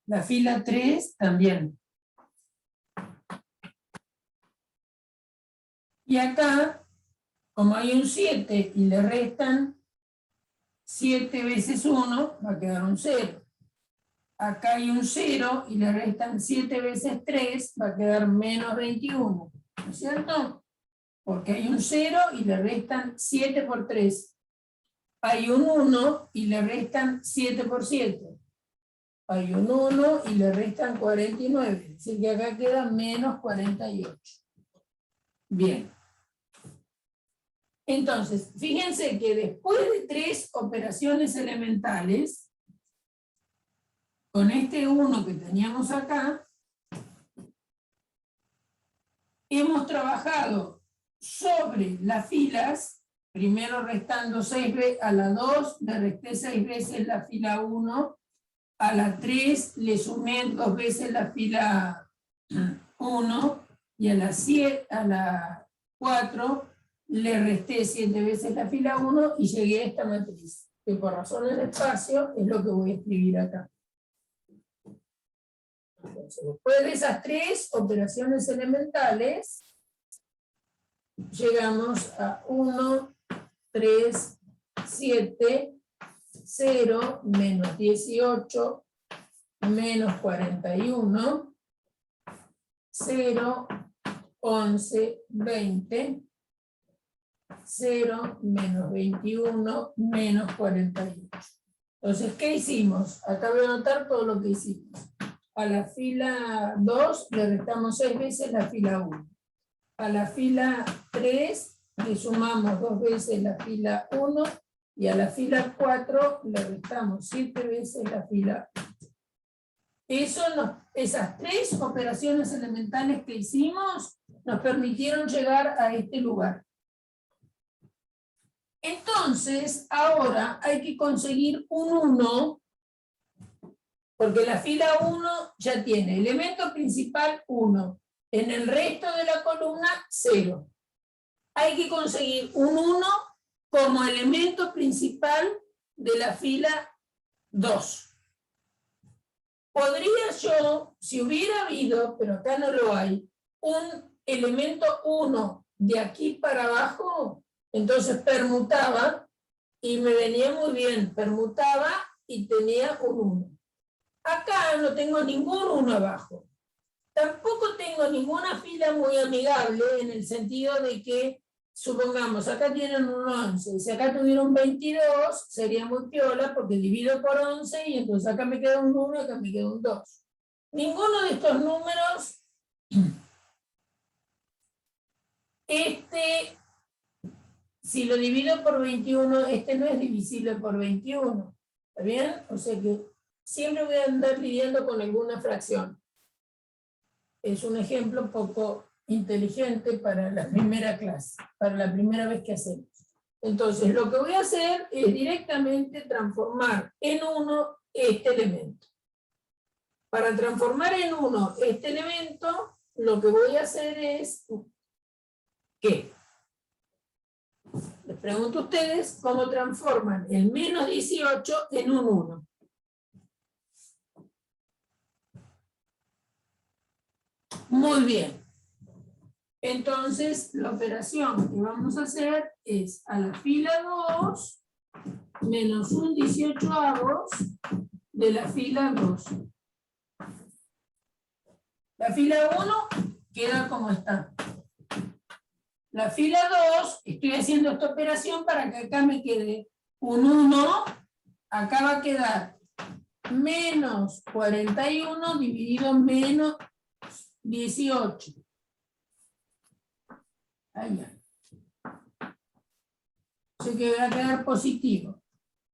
La fila 3 también. Y acá, como hay un 7 y le restan 7 veces 1, va a quedar un 0. Acá hay un 0 y le restan 7 veces 3, va a quedar menos 21. ¿No es cierto? Porque hay un 0 y le restan 7 por 3. Hay un 1 y le restan 7 por 7. Hay un 1 y le restan 49. Es decir, que acá queda menos 48. Bien. Entonces, fíjense que después de 3 operaciones elementales, con este 1 que teníamos acá, hemos trabajado sobre las filas, primero restando 6 veces, a la 2 le resté 6 veces la fila 1, a la 3 le sumé 2 veces la fila 1, y a la 4 le resté 7 veces la fila 1 y llegué a esta matriz, que por razones de espacio es lo que voy a escribir acá. Entonces, después de esas 3 operaciones elementales, llegamos a 1, 3, 7, 0, menos 18, menos 41, 0, 11, 20, 0, menos 21, menos 48. Entonces, ¿qué hicimos? Acá voy a anotar todo lo que hicimos. A la fila 2 le restamos 6 veces la fila 1. A la fila 3 le sumamos 2 veces la fila 1 y a la fila 4 le restamos 7 veces la fila 1. Esas 3 operaciones elementales que hicimos nos permitieron llegar a este lugar. Entonces, ahora hay que conseguir un 1, porque la fila 1 ya tiene elemento principal 1. En el resto de la columna, 0. Hay que conseguir un 1 como elemento principal de la fila 2. Podría yo, si hubiera habido, pero acá no lo hay, un elemento 1 de aquí para abajo, entonces permutaba y me venía muy bien, permutaba y tenía un 1. Acá no tengo ningún 1 abajo. Tampoco tengo ninguna fila muy amigable en el sentido de que, supongamos, acá tienen un 11, si acá tuviera un 22, sería muy piola porque divido por 11 y entonces acá me queda un 1 y acá me queda un 2. Ninguno de estos números, si lo divido por 21, no es divisible por 21. ¿Está bien? O sea que siempre voy a andar lidiando con alguna fracción. Es un ejemplo poco inteligente para la primera clase, para la primera vez que hacemos. Entonces, lo que voy a hacer es directamente transformar en 1 este elemento. Para transformar en 1 este elemento, lo que voy a hacer es, ¿qué? Les pregunto a ustedes cómo transforman el menos 18 en un 1. Muy bien. Entonces, la operación que vamos a hacer es a la fila 2 menos un 18avos de la fila 2. La fila 1 queda como está. La fila 2, estoy haciendo esta operación para que acá me quede un 1, acá va a quedar menos 41 dividido en menos 18. Allá. Así que va a quedar positivo.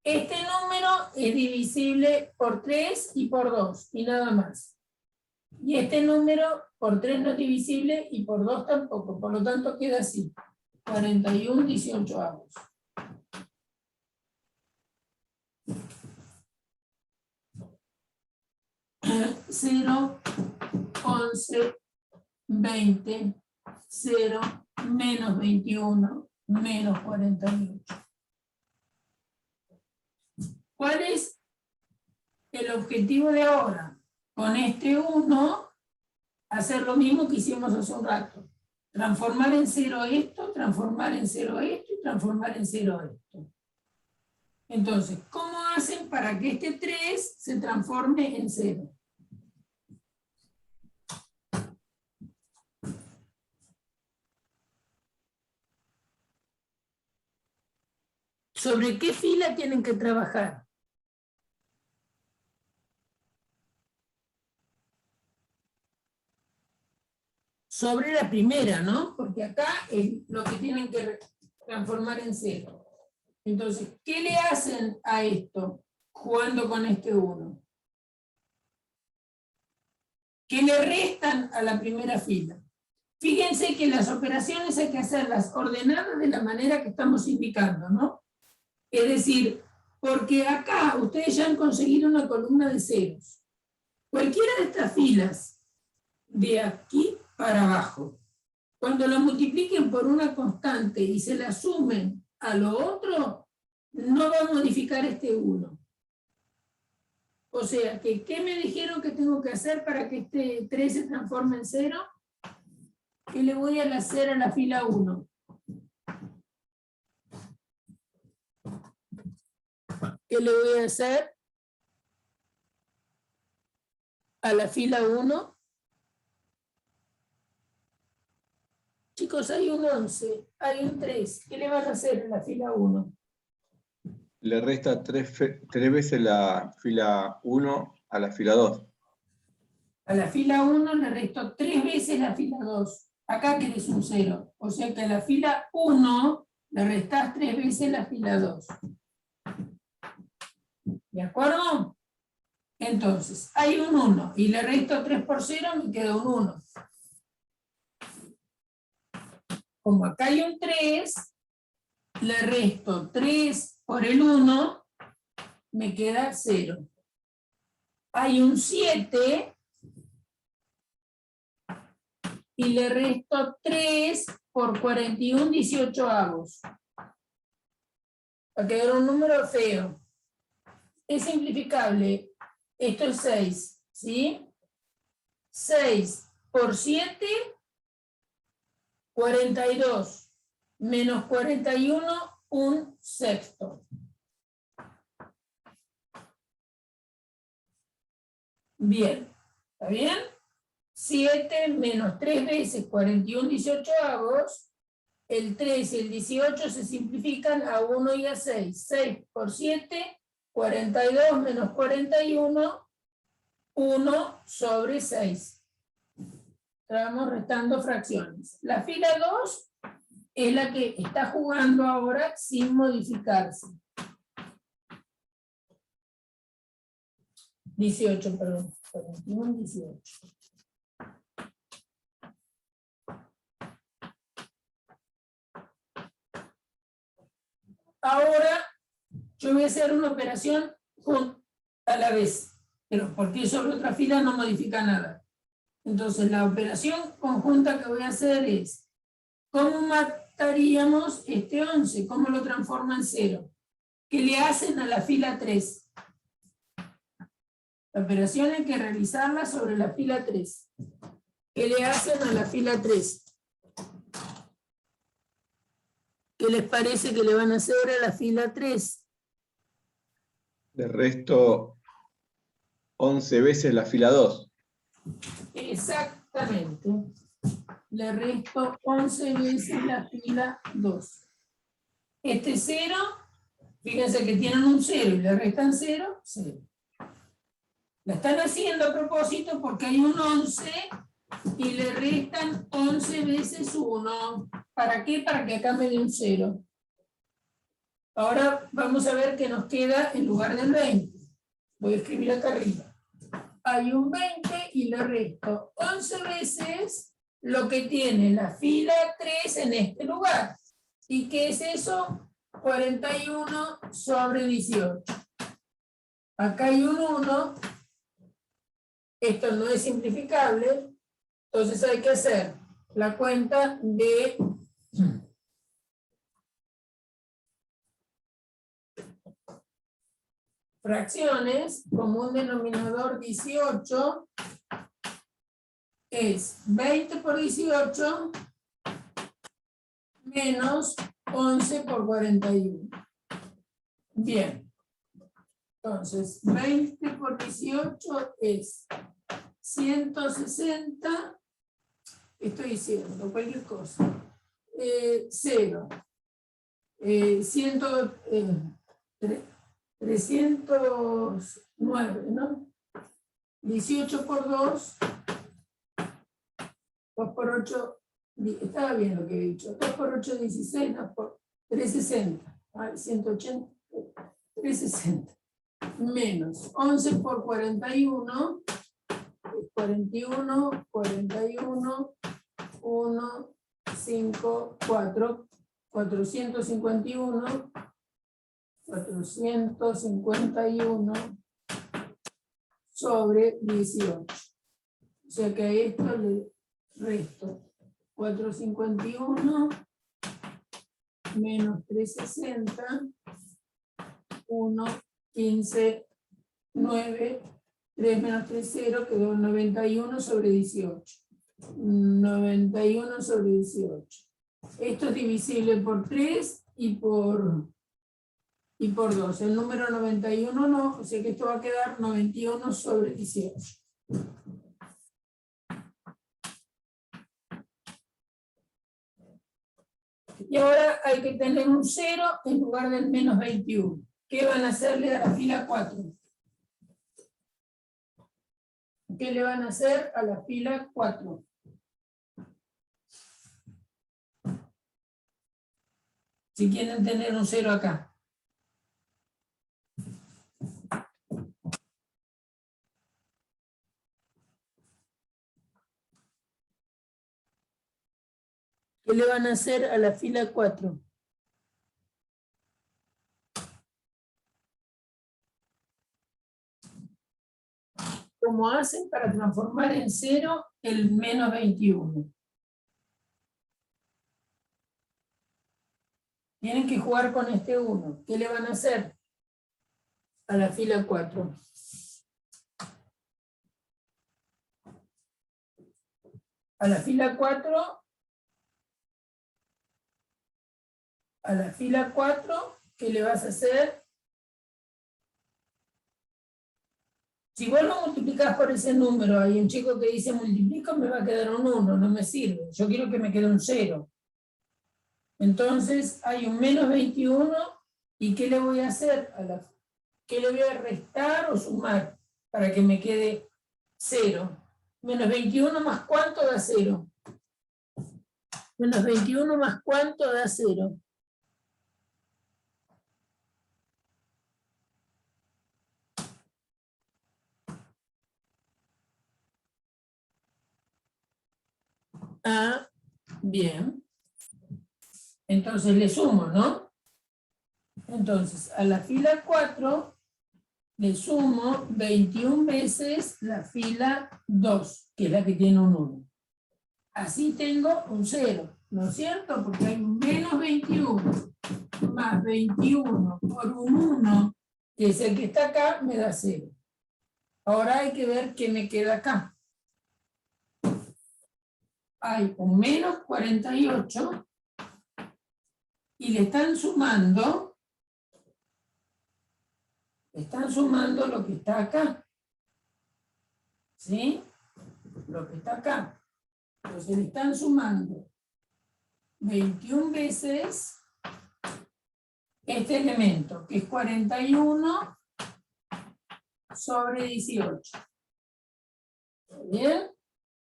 Este número es divisible por 3 y por 2, y nada más. Y este número por 3 no es divisible y por 2 tampoco, por lo tanto queda así. 41/18. 0, 11, 20, 0, menos 21, menos 48. ¿Cuál es el objetivo de ahora? Con este 1, hacer lo mismo que hicimos hace un rato. Transformar en 0 esto, transformar en 0 esto y transformar en 0 esto. Entonces, ¿cómo hacen para que este 3 se transforme en 0? ¿Sobre qué fila tienen que trabajar? Sobre la primera, ¿no? Porque acá es lo que tienen que transformar en 0. Entonces, ¿qué le hacen a esto jugando con este 1? ¿Qué le restan a la primera fila? Fíjense que las operaciones hay que hacerlas ordenadas de la manera que estamos indicando, ¿no? Es decir, porque acá ustedes ya han conseguido una columna de ceros. Cualquiera de estas filas, de aquí para abajo, cuando lo multipliquen por una constante y se la sumen a lo otro, no va a modificar este 1. O sea, que ¿qué me dijeron que tengo que hacer para que este 3 se transforme en 0? ¿Qué le voy a hacer a la fila 1? ¿Qué le voy a hacer a la fila 1? Chicos, hay un 11, hay un 3. ¿Qué le van a hacer a la fila 1? Le resta tres veces la fila 1 a la fila 2. A la fila 1 le resto 3 veces la fila 2. Acá querés un 0. O sea que a la fila 1 le restás 3 veces la fila 2. ¿De acuerdo? Entonces, hay un 1 y le resto 3 por 0, me queda un 1. Como acá hay un 3, le resto 3 por el 1, me queda 0. Hay un 7 y le resto 3 por 41/18. Va a quedar un número feo. Es simplificable. Esto es 6, ¿sí? 6 por 7, 42. Menos 41, un sexto. Bien, ¿está bien? 7 menos 3 veces 41/18. El 3 y el 18 se simplifican a 1 y a 6. 6 por 7, 42 menos 41, 1 sobre 6. Estamos restando fracciones. La fila 2 es la que está jugando ahora sin modificarse. 18, perdón. 41, 18. Ahora yo voy a hacer una operación a la vez, pero porque sobre otra fila no modifica nada. Entonces la operación conjunta que voy a hacer es, ¿cómo mataríamos este 11? ¿Cómo lo transforma en 0? ¿Qué le hacen a la fila 3? La operación hay que realizarla sobre la fila 3. ¿Qué le hacen a la fila 3? ¿Qué les parece que le van a hacer a la fila 3? Le resto 11 veces la fila 2. Exactamente. Le resto 11 veces la fila 2. Este 0, fíjense que tienen un 0 y le restan 0, 0. La están haciendo a propósito porque hay un 11 y le restan 11 veces 1. ¿Para qué? Para que acá me dé un 0. Ahora vamos a ver qué nos queda en lugar del 20. Voy a escribir acá arriba. Hay un 20 y le resto 11 veces lo que tiene la fila 3 en este lugar. ¿Y qué es eso? 41 sobre 18. Acá hay un 1. Esto no es simplificable. Entonces hay que hacer la cuenta de fracciones, como un denominador 18, es 20 por 18 menos 11 por 41. Bien. Entonces, 20 por 18 es 160, estoy diciendo cualquier cosa, 0, 309, ¿no? 18 por 2, 2 por 8, estaba bien lo que he dicho, 2 por 8, 16, 2 por 360, 180, 360, menos 11 por 41, 41, 41, 1, 5, 4, 451, 451 sobre 18. O sea que a esto le resto 451 menos 360, 1, 15, 9, 3 menos 3, 0, quedó 91 sobre 18. 91 sobre 18. Esto es divisible por 3 y por 2. El número 91 no, o sea que esto va a quedar 91 sobre 18. Y ahora hay que tener un 0 en lugar del menos 21. ¿Qué van a hacerle a la fila 4? ¿Qué le van a hacer a la fila 4? Si quieren tener un 0 acá. ¿Qué le van a hacer a la fila 4? ¿Cómo hacen para transformar en 0 el menos 21? Tienen que jugar con este 1. ¿Qué le van a hacer a la fila 4? A la fila 4, ¿qué le vas a hacer? Si vos lo multiplicás por ese número, hay un chico que dice multiplico, me va a quedar un 1, no me sirve. Yo quiero que me quede un 0. Entonces hay un menos 21, ¿y qué le voy a hacer? ¿Qué le voy a restar o sumar para que me quede 0? Menos 21 más ¿cuánto da 0? Menos 21 más ¿cuánto da 0? Ah, bien. Entonces le sumo, ¿no? Entonces, a la fila 4 le sumo 21 veces la fila 2, que es la que tiene un 1. Así tengo un 0, ¿no es cierto? Porque hay un menos 21 más 21 por un 1, que es el que está acá, me da 0. Ahora hay que ver qué me queda acá. Hay un menos 48 y le están sumando lo que está acá. ¿Sí? lo que está acá. Entonces le están sumando 21 veces este elemento, que es 41 sobre 18. ¿Está bien?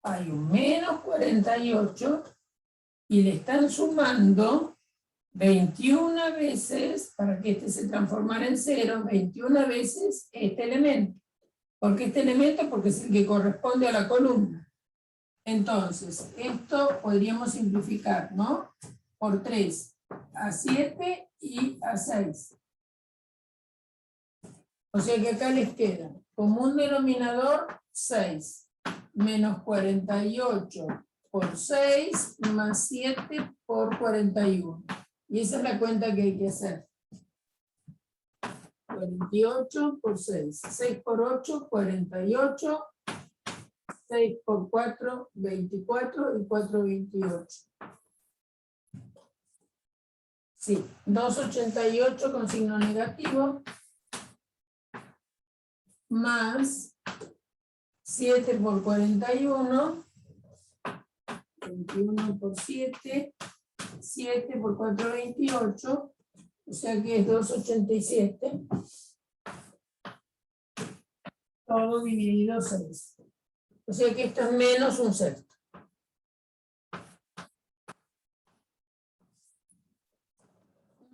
Hay un menos 48 y le están sumando 21 veces, para que este se transformara en 0, 21 veces este elemento. ¿Por qué este elemento? Porque es el que corresponde a la columna. Entonces, esto podríamos simplificar, ¿no? Por 3, a 7 y a 6. O sea que acá les queda como un denominador 6, menos 48 por 6, más 7 por 41. Y esa es la cuenta que hay que hacer. 48 por 6. 6 por 8, 48. 6 por 4, 24 y 4, 28. Sí, 288 con signo negativo, más 7 por 41, 21 por 7, 7 por 4, 28, o sea que es 287, todo dividido 6. O sea que esto es menos un sexto.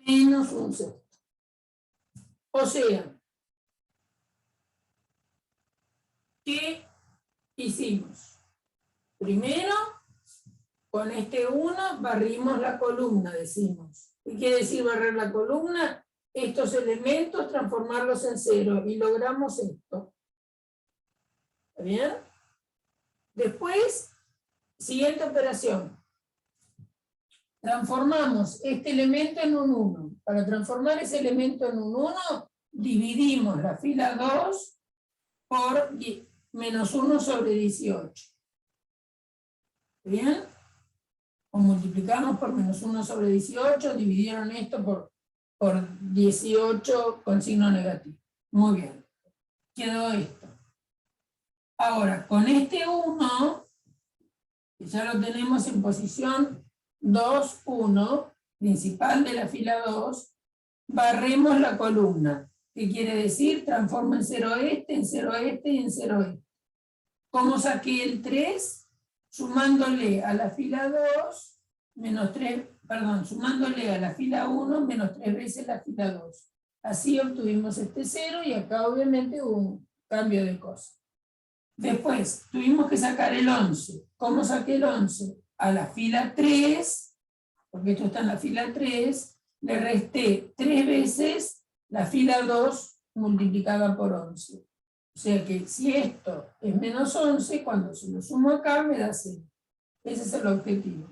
Menos un sexto. O sea, ¿qué hicimos? Primero, con este 1 barrimos la columna, decimos. ¿Qué quiere decir barrer la columna? Estos elementos, transformarlos en 0, y logramos esto. ¿Está bien? Después, siguiente operación. Transformamos este elemento en un 1. Para transformar ese elemento en un 1, dividimos la fila 2 por menos 1 sobre 18. ¿Bien? O multiplicamos por menos 1 sobre 18, dividieron esto por 18 con signo negativo. Muy bien. Quedó esto. Ahora, con este 1, que ya lo tenemos en posición 2, 1, principal de la fila 2, barremos la columna. ¿Qué quiere decir? Transformo en 0 este, en 0 este y en 0 este. ¿Cómo saqué el 3? Sumándole a la fila 2, menos 3, perdón, sumándole a la fila 1, menos 3 veces la fila 2. Así obtuvimos este 0 y acá obviamente hubo un cambio de cosa. Después, tuvimos que sacar el 11. ¿Cómo saqué el 11? A la fila 3, porque esto está en la fila 3, le resté 3 veces la fila 2 multiplicada por 11. O sea que si esto es menos 11, cuando se lo sumo acá me da 0. Ese es el objetivo.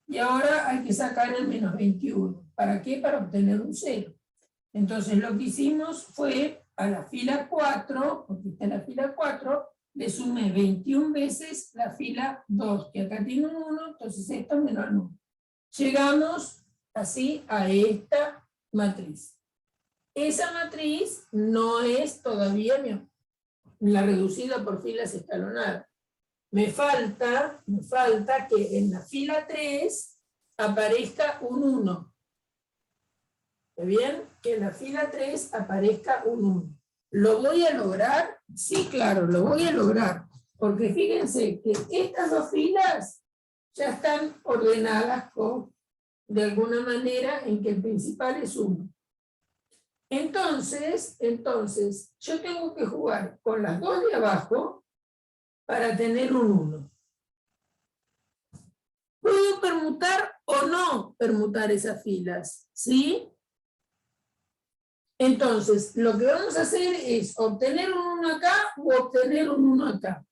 Y ahora hay que sacar el menos 21. ¿Para qué? Para obtener un 0. Entonces lo que hicimos fue a la fila 4, porque está en la fila 4, le sumé 21 veces la fila 2, que acá tiene un 1, entonces esto es menor 1. Llegamos así a esta matriz. Esa matriz no es todavía la reducida por filas escalonadas. Me falta que en la fila 3 aparezca un 1. ¿Está bien? Que en la fila 3 aparezca un 1. ¿Lo voy a lograr? Sí, claro, lo voy a lograr. Porque fíjense que estas dos filas ya están ordenadas de alguna manera en que el principal es 1. Entonces, yo tengo que jugar con las dos de abajo para tener un 1. ¿Puedo permutar o no permutar esas filas? ¿Sí? Entonces, lo que vamos a hacer es obtener un 1 acá o obtener un 1 acá.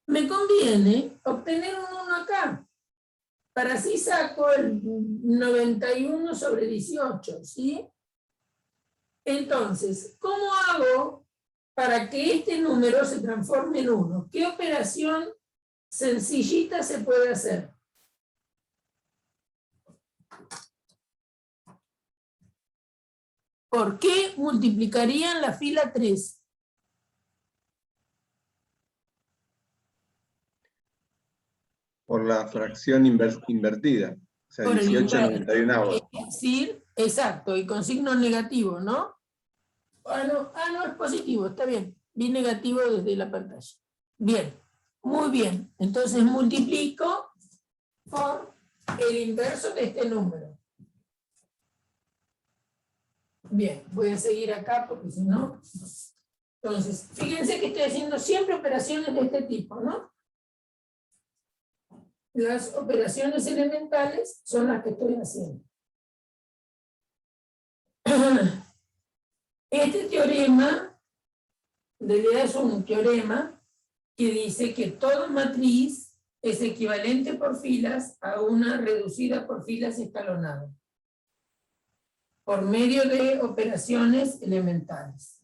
Me conviene obtener un 1 acá. Para así saco el 91 sobre 18, ¿sí? Entonces, ¿cómo hago para que este número se transforme en 1? ¿Qué operación sencillita se puede hacer? ¿Por qué multiplicarían la fila 3? Por la fracción invertida. O sea, Por el 18/91. es decir, exacto, y con signo negativo, ¿no? No, es positivo, está bien. Vi negativo desde la pantalla. Bien, muy bien. Entonces multiplico por el inverso de este número. Bien, voy a seguir acá porque si no... Entonces, fíjense que estoy haciendo siempre operaciones de este tipo, ¿no? Las operaciones elementales son las que estoy haciendo. Este teorema, en realidad es un teorema que dice que toda matriz es equivalente por filas a una reducida por filas escalonada, por medio de operaciones elementales.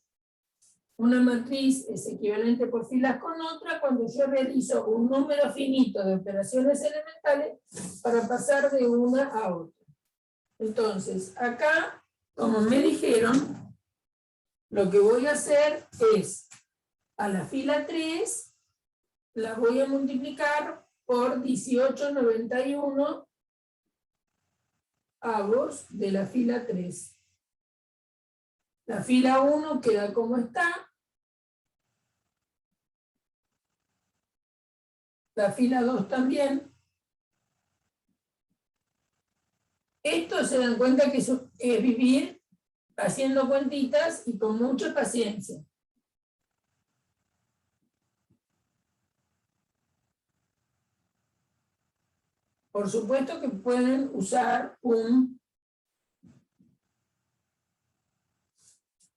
Una matriz es equivalente por filas con otra cuando yo realizo un número finito de operaciones elementales para pasar de una a otra. Entonces, acá, como me dijeron, lo que voy a hacer es, a la fila 3, la voy a multiplicar por 18/91 avos de la fila 3. La fila 1 queda como está. La fila 2 también. Esto se dan cuenta que es vivir haciendo cuentitas y con mucha paciencia. Por supuesto que pueden usar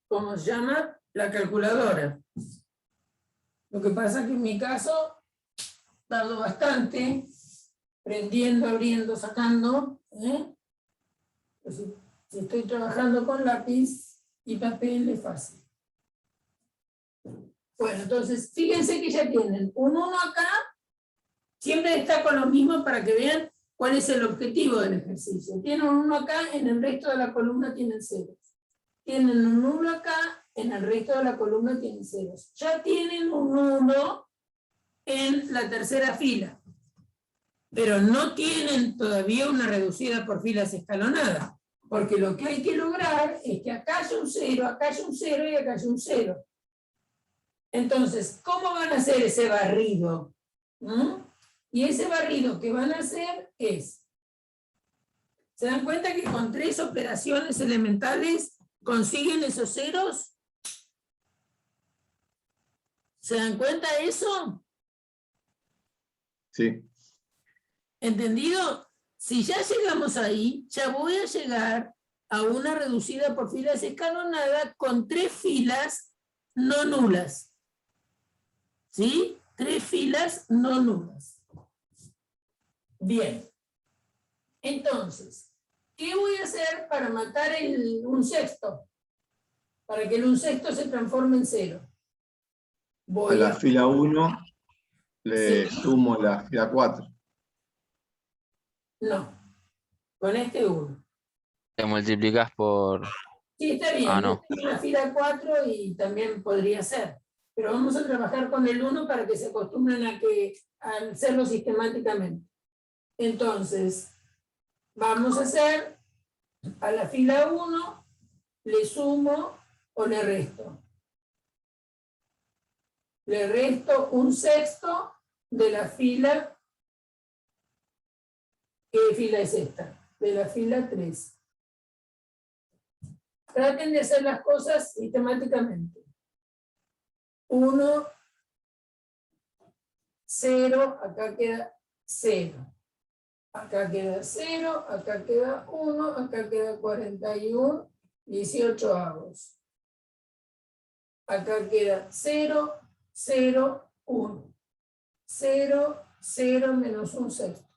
¿cómo se llama? La calculadora. Lo que pasa es que en mi caso tardo bastante, prendiendo, abriendo, sacando. Pues si estoy trabajando con lápiz y papel es fácil. Bueno, entonces fíjense que ya tienen un 1 acá, siempre está con lo mismo para que vean cuál es el objetivo del ejercicio. Tienen un 1 acá, en el resto de la columna tienen ceros. Tienen un 1 acá, en el resto de la columna tienen ceros. Ya tienen un 1 en la tercera fila, pero no tienen todavía una reducida por filas escalonada, porque lo que hay que lograr es que acá haya un 0, acá haya un 0 y acá haya un 0. Entonces, ¿cómo van a hacer ese barrido? Y ese barrido que van a hacer es, ¿se dan cuenta que con 3 operaciones elementales consiguen esos ceros? ¿Se dan cuenta de eso? Sí. ¿Entendido? Si ya llegamos ahí, ya voy a llegar a una reducida por filas escalonada con 3 filas no nulas. ¿Sí? 3 filas no nulas. Bien. Entonces, ¿qué voy a hacer para matar un sexto? Para que el un sexto se transforme en 0. A la fila 1 le sumo la fila 4. No, con este 1. Te multiplicas por... Sí, está bien. Ah, no. Tengo la fila 4 y también podría ser. Pero vamos a trabajar con el 1 para que se acostumbren a hacerlo sistemáticamente. Entonces, vamos a hacer a la fila 1, le sumo o le resto. Le resto un sexto de la fila. ¿Qué fila es esta? De la fila 3. Traten de hacer las cosas sistemáticamente. 1, 0, acá queda 0. Acá queda 0, acá queda 1, acá queda 41, 18 avos. Acá queda 0, 0, 1. 0, 0 menos un sexto.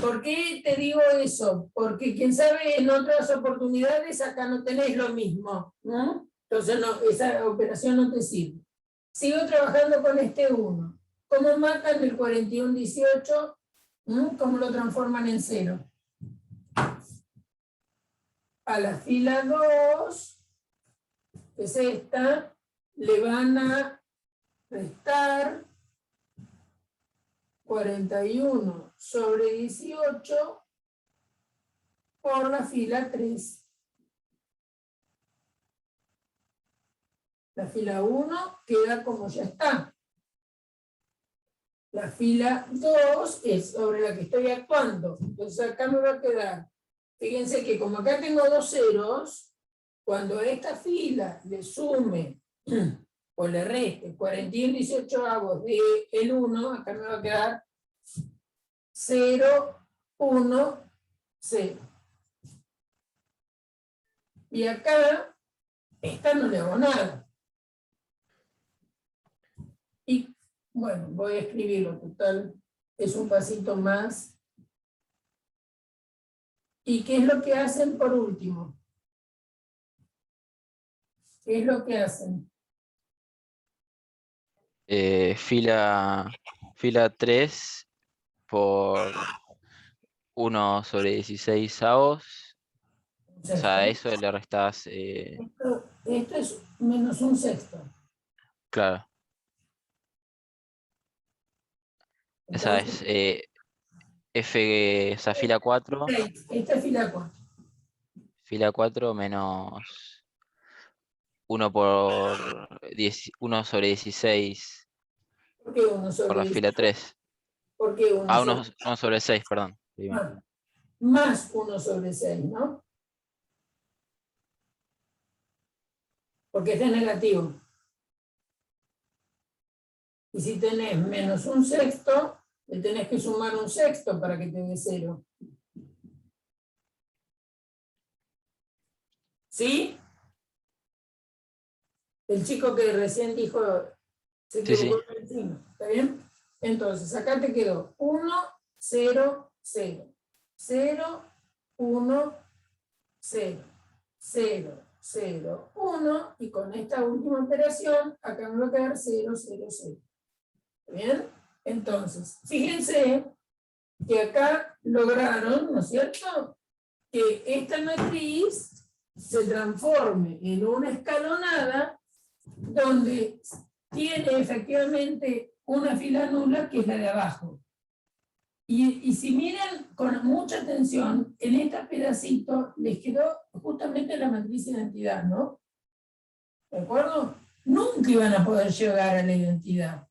¿Por qué te digo eso? Porque quién sabe, en otras oportunidades acá no tenés lo mismo, ¿no? Entonces esa operación no te sirve. Sigo trabajando con este 1. ¿Cómo matan el 41, 18? ¿Cómo lo transforman en 0? A la fila 2, que es esta, le van a restar 41 sobre 18 por la fila 3. La fila 1 queda como ya está. La fila 2 es sobre la que estoy actuando. Entonces acá me va a quedar. Fíjense que como acá tengo dos ceros, cuando a esta fila le sume o le reste 41/18 de el 1, acá me va a quedar 0, 1, 0. Y acá, esta no le hago nada. Y bueno, voy a escribirlo, total, es un pasito más. ¿Y qué es lo que hacen por último? ¿Qué es lo que hacen? Fila 3 por 1 sobre 16 avos. O sea, a eso le restás, Esto es menos un sexto. claro, esa Entonces, es esa fila 4, esta es fila 4. fila 4 menos 1 por 1 sobre 16 ¿Por qué 1 por sobre la fila 16? 3. ¿Por qué 1 Ah, sobre 1 sobre 6, perdón. Sí, más 1 sobre 6, ¿no? Porque este es negativo. Y si tenés menos un sexto, le tenés que sumar un sexto para que te dé 0. ¿Sí? El chico que recién dijo, se sí, equivocó encima. ¿Está bien? Entonces, acá te quedó 1, 0, 0. 0, 1, 0. 0, 0, 1. Y con esta última operación, acá me va a quedar 0, 0, 0. ¿Está bien? Entonces, fíjense que acá lograron, ¿no es cierto?, que esta matriz se transforme en una escalonada donde tiene efectivamente una fila nula que es la de abajo. Y si miran con mucha atención, en este pedacito les quedó justamente la matriz identidad, ¿no? ¿De acuerdo? Nunca iban a poder llegar a la identidad.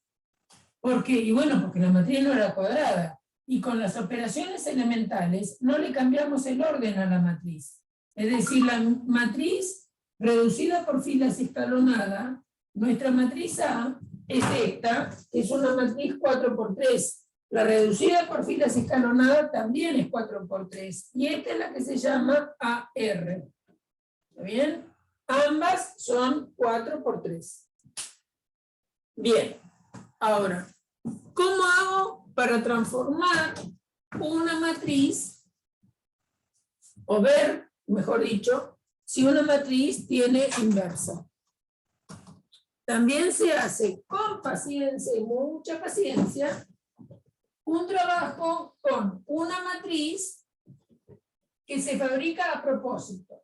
¿Por qué? Y bueno, porque la matriz no era cuadrada. Y con las operaciones elementales no le cambiamos el orden a la matriz. Es decir, la matriz reducida por filas escalonada, nuestra matriz A es esta, que es una matriz 4×3. La reducida por filas escalonadas también es 4×3. Y esta es la que se llama AR. ¿Está bien? Ambas son 4×3. Bien. Ahora, ¿cómo hago para transformar una matriz, o ver, mejor dicho, si una matriz tiene inversa? También se hace con paciencia y mucha paciencia un trabajo con una matriz que se fabrica a propósito.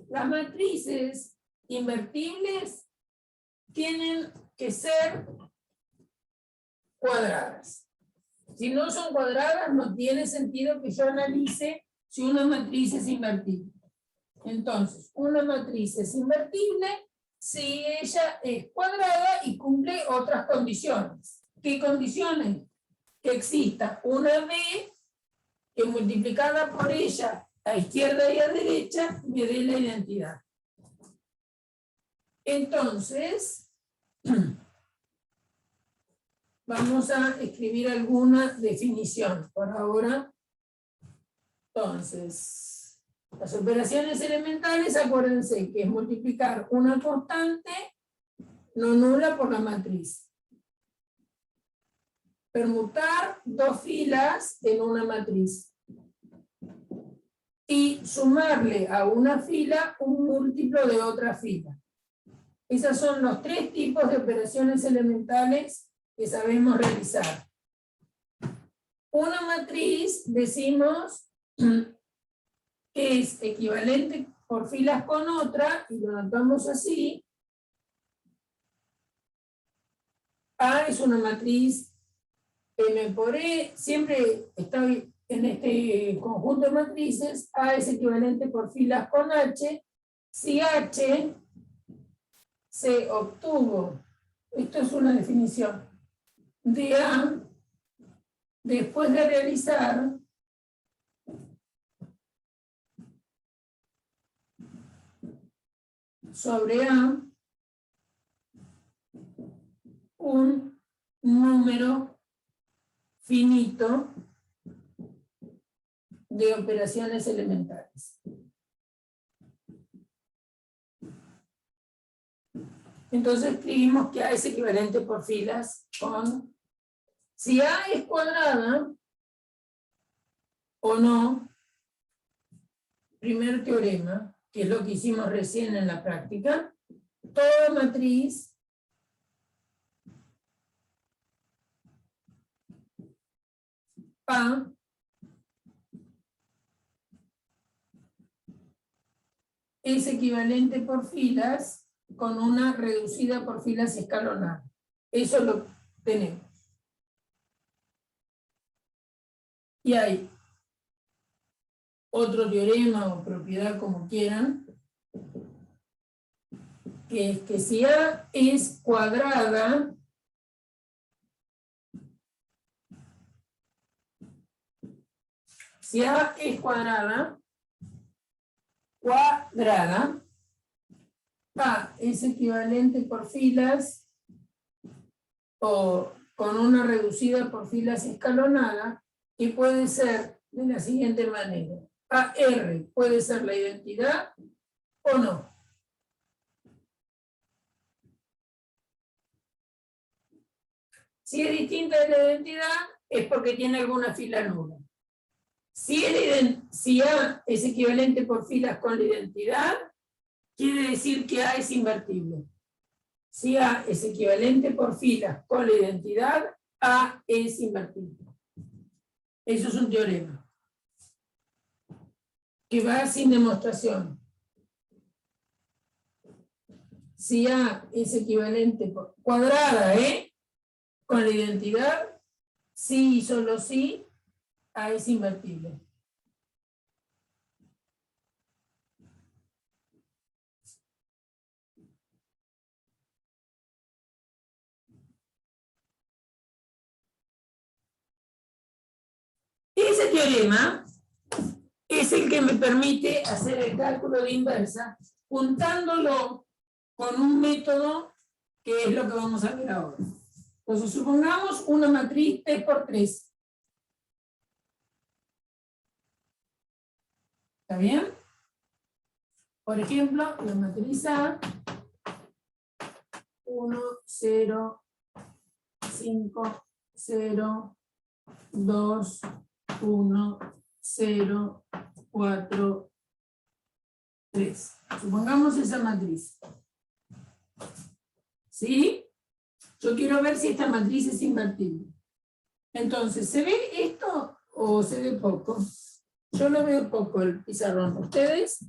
Las matrices invertibles tienen que ser cuadradas. Si no son cuadradas, no tiene sentido que yo analice si una matriz es invertible. Entonces, una matriz es invertible si ella es cuadrada y cumple otras condiciones. ¿Qué condiciones? Que exista una B que multiplicada por ella a izquierda y a derecha me dé la identidad. Entonces, vamos a escribir alguna definición por ahora. Entonces, las operaciones elementales, acuérdense que es multiplicar una constante no nula por la matriz. Permutar dos filas en una matriz. Y sumarle a una fila un múltiplo de otra fila. Esos son los tres tipos de operaciones elementales que sabemos realizar. Una matriz, decimos, que es equivalente por filas con otra, y lo notamos así. A es una matriz M por E, siempre está en este conjunto de matrices, A es equivalente por filas con H, si H se obtuvo, esto es una definición, de A, después de realizar sobre A un número finito de operaciones elementales. Entonces escribimos que A es equivalente por filas con, si A es cuadrada o no, primer teorema, que es lo que hicimos recién en la práctica, toda matriz A es equivalente por filas con una reducida por filas escalonada. Eso lo tenemos. Y hay otro teorema o propiedad, como quieran, que es que si A es cuadrada, si A es cuadrada, A es equivalente por filas o con una reducida por filas escalonada, y puede ser de la siguiente manera. AR puede ser la identidad o no. Si es distinta de la identidad, es porque tiene alguna fila nula. Si A es equivalente por filas con la identidad, quiere decir que A es invertible. Si A es equivalente por filas con la identidad, A es invertible. Eso es un teorema que va sin demostración. Si A es equivalente por cuadrada, con la identidad, sí y solo sí, A es invertible. Ese teorema es el que me permite hacer el cálculo de inversa juntándolo con un método que es lo que vamos a ver ahora. Entonces, supongamos una matriz 3×3. ¿Está bien? Por ejemplo, la matriz A, 1, 0, 5, 0, 2, 1, 0, 4, 3. Supongamos esa matriz. ¿Sí? Yo quiero ver si esta matriz es invertible. Entonces, ¿se ve esto o se ve poco? Yo lo veo poco el pizarrón. ¿Ustedes?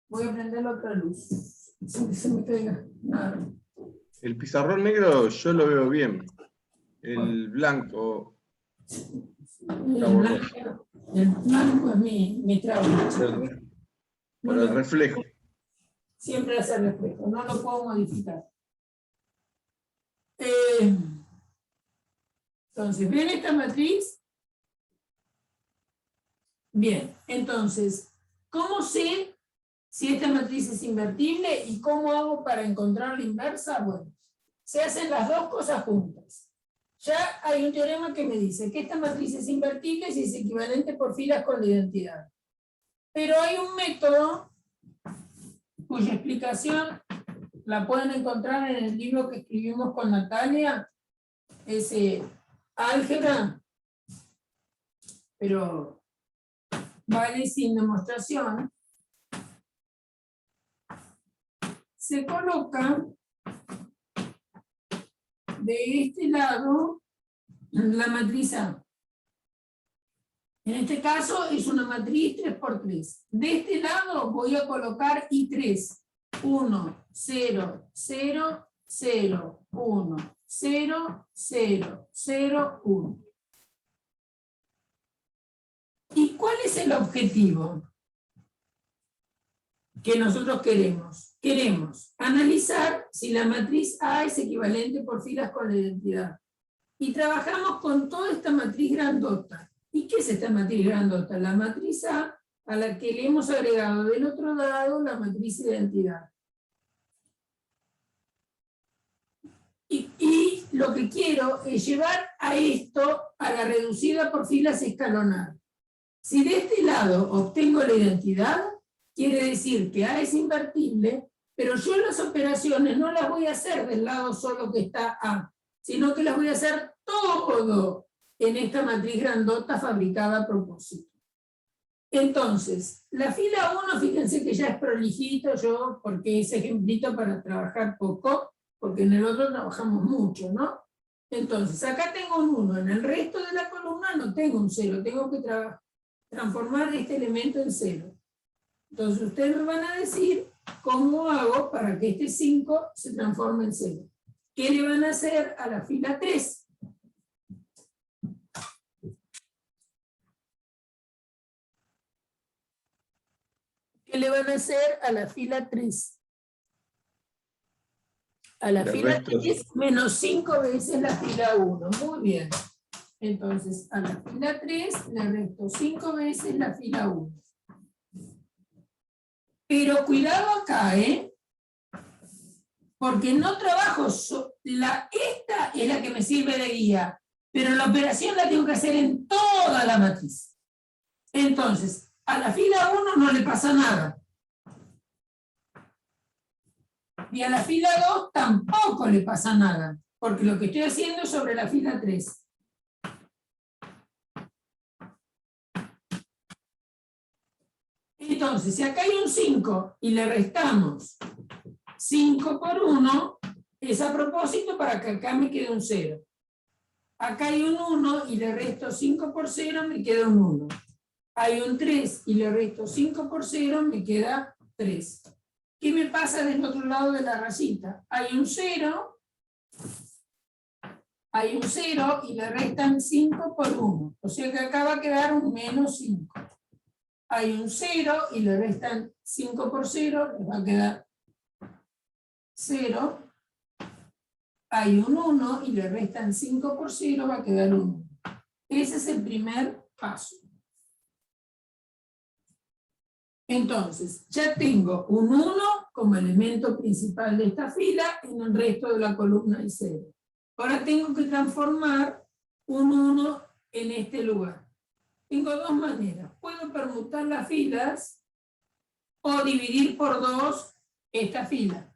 Voy a prender la otra luz. Sin que se me caiga nada. El pizarrón negro yo lo veo bien. El blanco. El blanco es mi trauma. Por el reflejo. Siempre hace reflejo, no lo puedo modificar. Entonces, ¿ven esta matriz? Bien, entonces, ¿cómo sé si esta matriz es invertible y cómo hago para encontrar la inversa? Bueno, se hacen las dos cosas juntas. Ya hay un teorema que me dice que esta matriz es invertible si es equivalente por filas con la identidad. Pero hay un método cuya explicación la pueden encontrar en el libro que escribimos con Natalia, ese álgebra, pero vale sin demostración. Se coloca de este lado la matriz A. En este caso es una matriz 3×3. De este lado voy a colocar I3. 1, 0, 0, 0, 1, 0, 0, 0, 1. ¿Y cuál es el objetivo que nosotros queremos? Queremos analizar si la matriz A es equivalente por filas con la identidad. Y trabajamos con toda esta matriz grandota. ¿Y qué es esta matriz grandota? La matriz A la que le hemos agregado del otro lado la matriz identidad. Y lo que quiero es llevar a esto a la reducida por filas escalonar. Si de este lado obtengo la identidad, quiere decir que A es invertible, pero yo las operaciones no las voy a hacer del lado solo que está A, sino que las voy a hacer todo en esta matriz grandota fabricada a propósito. Entonces, la fila 1, fíjense que ya es prolijito yo, porque es ejemplito para trabajar poco, porque en el otro trabajamos mucho, ¿no? Entonces, acá tengo un 1, en el resto de la columna no tengo un 0, tengo que transformar este elemento en 0. Entonces, ustedes me van a decir cómo hago para que este 5 se transforme en 0. ¿Qué le van a hacer a la fila 3? ¿Qué le van a hacer a la fila 3? A la fila 3 menos 5 veces la fila 1. Muy bien. Entonces, a la fila 3 le resto 5 veces la fila 1. Pero cuidado acá, porque no trabajo, esta es la que me sirve de guía, pero la operación la tengo que hacer en toda la matriz. Entonces, a la fila 1 no le pasa nada. Y a la fila 2 tampoco le pasa nada, porque lo que estoy haciendo es sobre la fila 3. Entonces, si acá hay un 5 y le restamos 5 por 1, es a propósito para que acá me quede un 0. Acá hay un 1 y le resto 5 por 0, me queda un 1. Hay un 3 y le resto 5 por 0, me queda 3. ¿Qué me pasa del otro lado de la rayita? Hay un 0 y le restan 5 por 1. O sea que acá va a quedar un menos 5. Hay un 0 y le restan 5 por 0, les va a quedar 0. Hay un 1 y le restan 5 por 0, va a quedar 1. Ese es el primer paso. Entonces, ya tengo un 1 como elemento principal de esta fila, en el resto de la columna hay 0. Ahora tengo que transformar un 1 en este lugar. Tengo dos maneras. Puedo permutar las filas o dividir por 2 esta fila,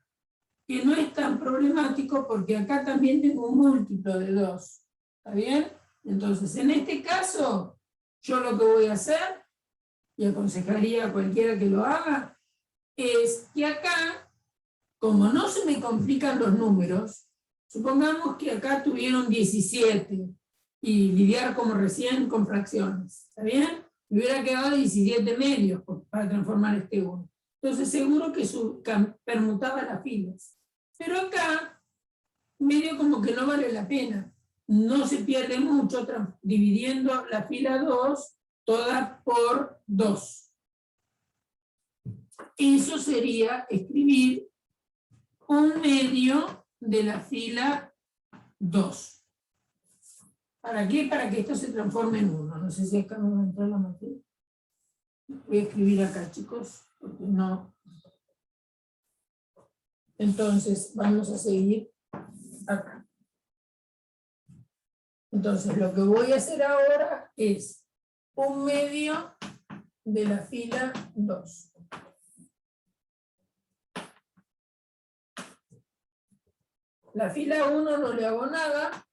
que no es tan problemático porque acá también tengo un múltiplo de 2. ¿Está bien? Entonces, en este caso, yo lo que voy a hacer, y aconsejaría a cualquiera que lo haga, es que acá, como no se me complican los números, supongamos que acá tuvieron 17, y lidiar como recién con fracciones, ¿está bien? Me hubiera quedado 17 medios para transformar este 1. Entonces seguro que permutaba las filas. Pero acá, medio como que no vale la pena. No se pierde mucho dividiendo la fila 2 toda por 2. Eso sería escribir un medio de la fila 2. ¿Para qué? Para que esto se transforme en 1. No sé si acá me va a entrar la matriz. Voy a escribir acá, chicos, porque no. Entonces, vamos a seguir acá. Entonces, lo que voy a hacer ahora es un medio de la fila 2. La fila 1 no le hago nada.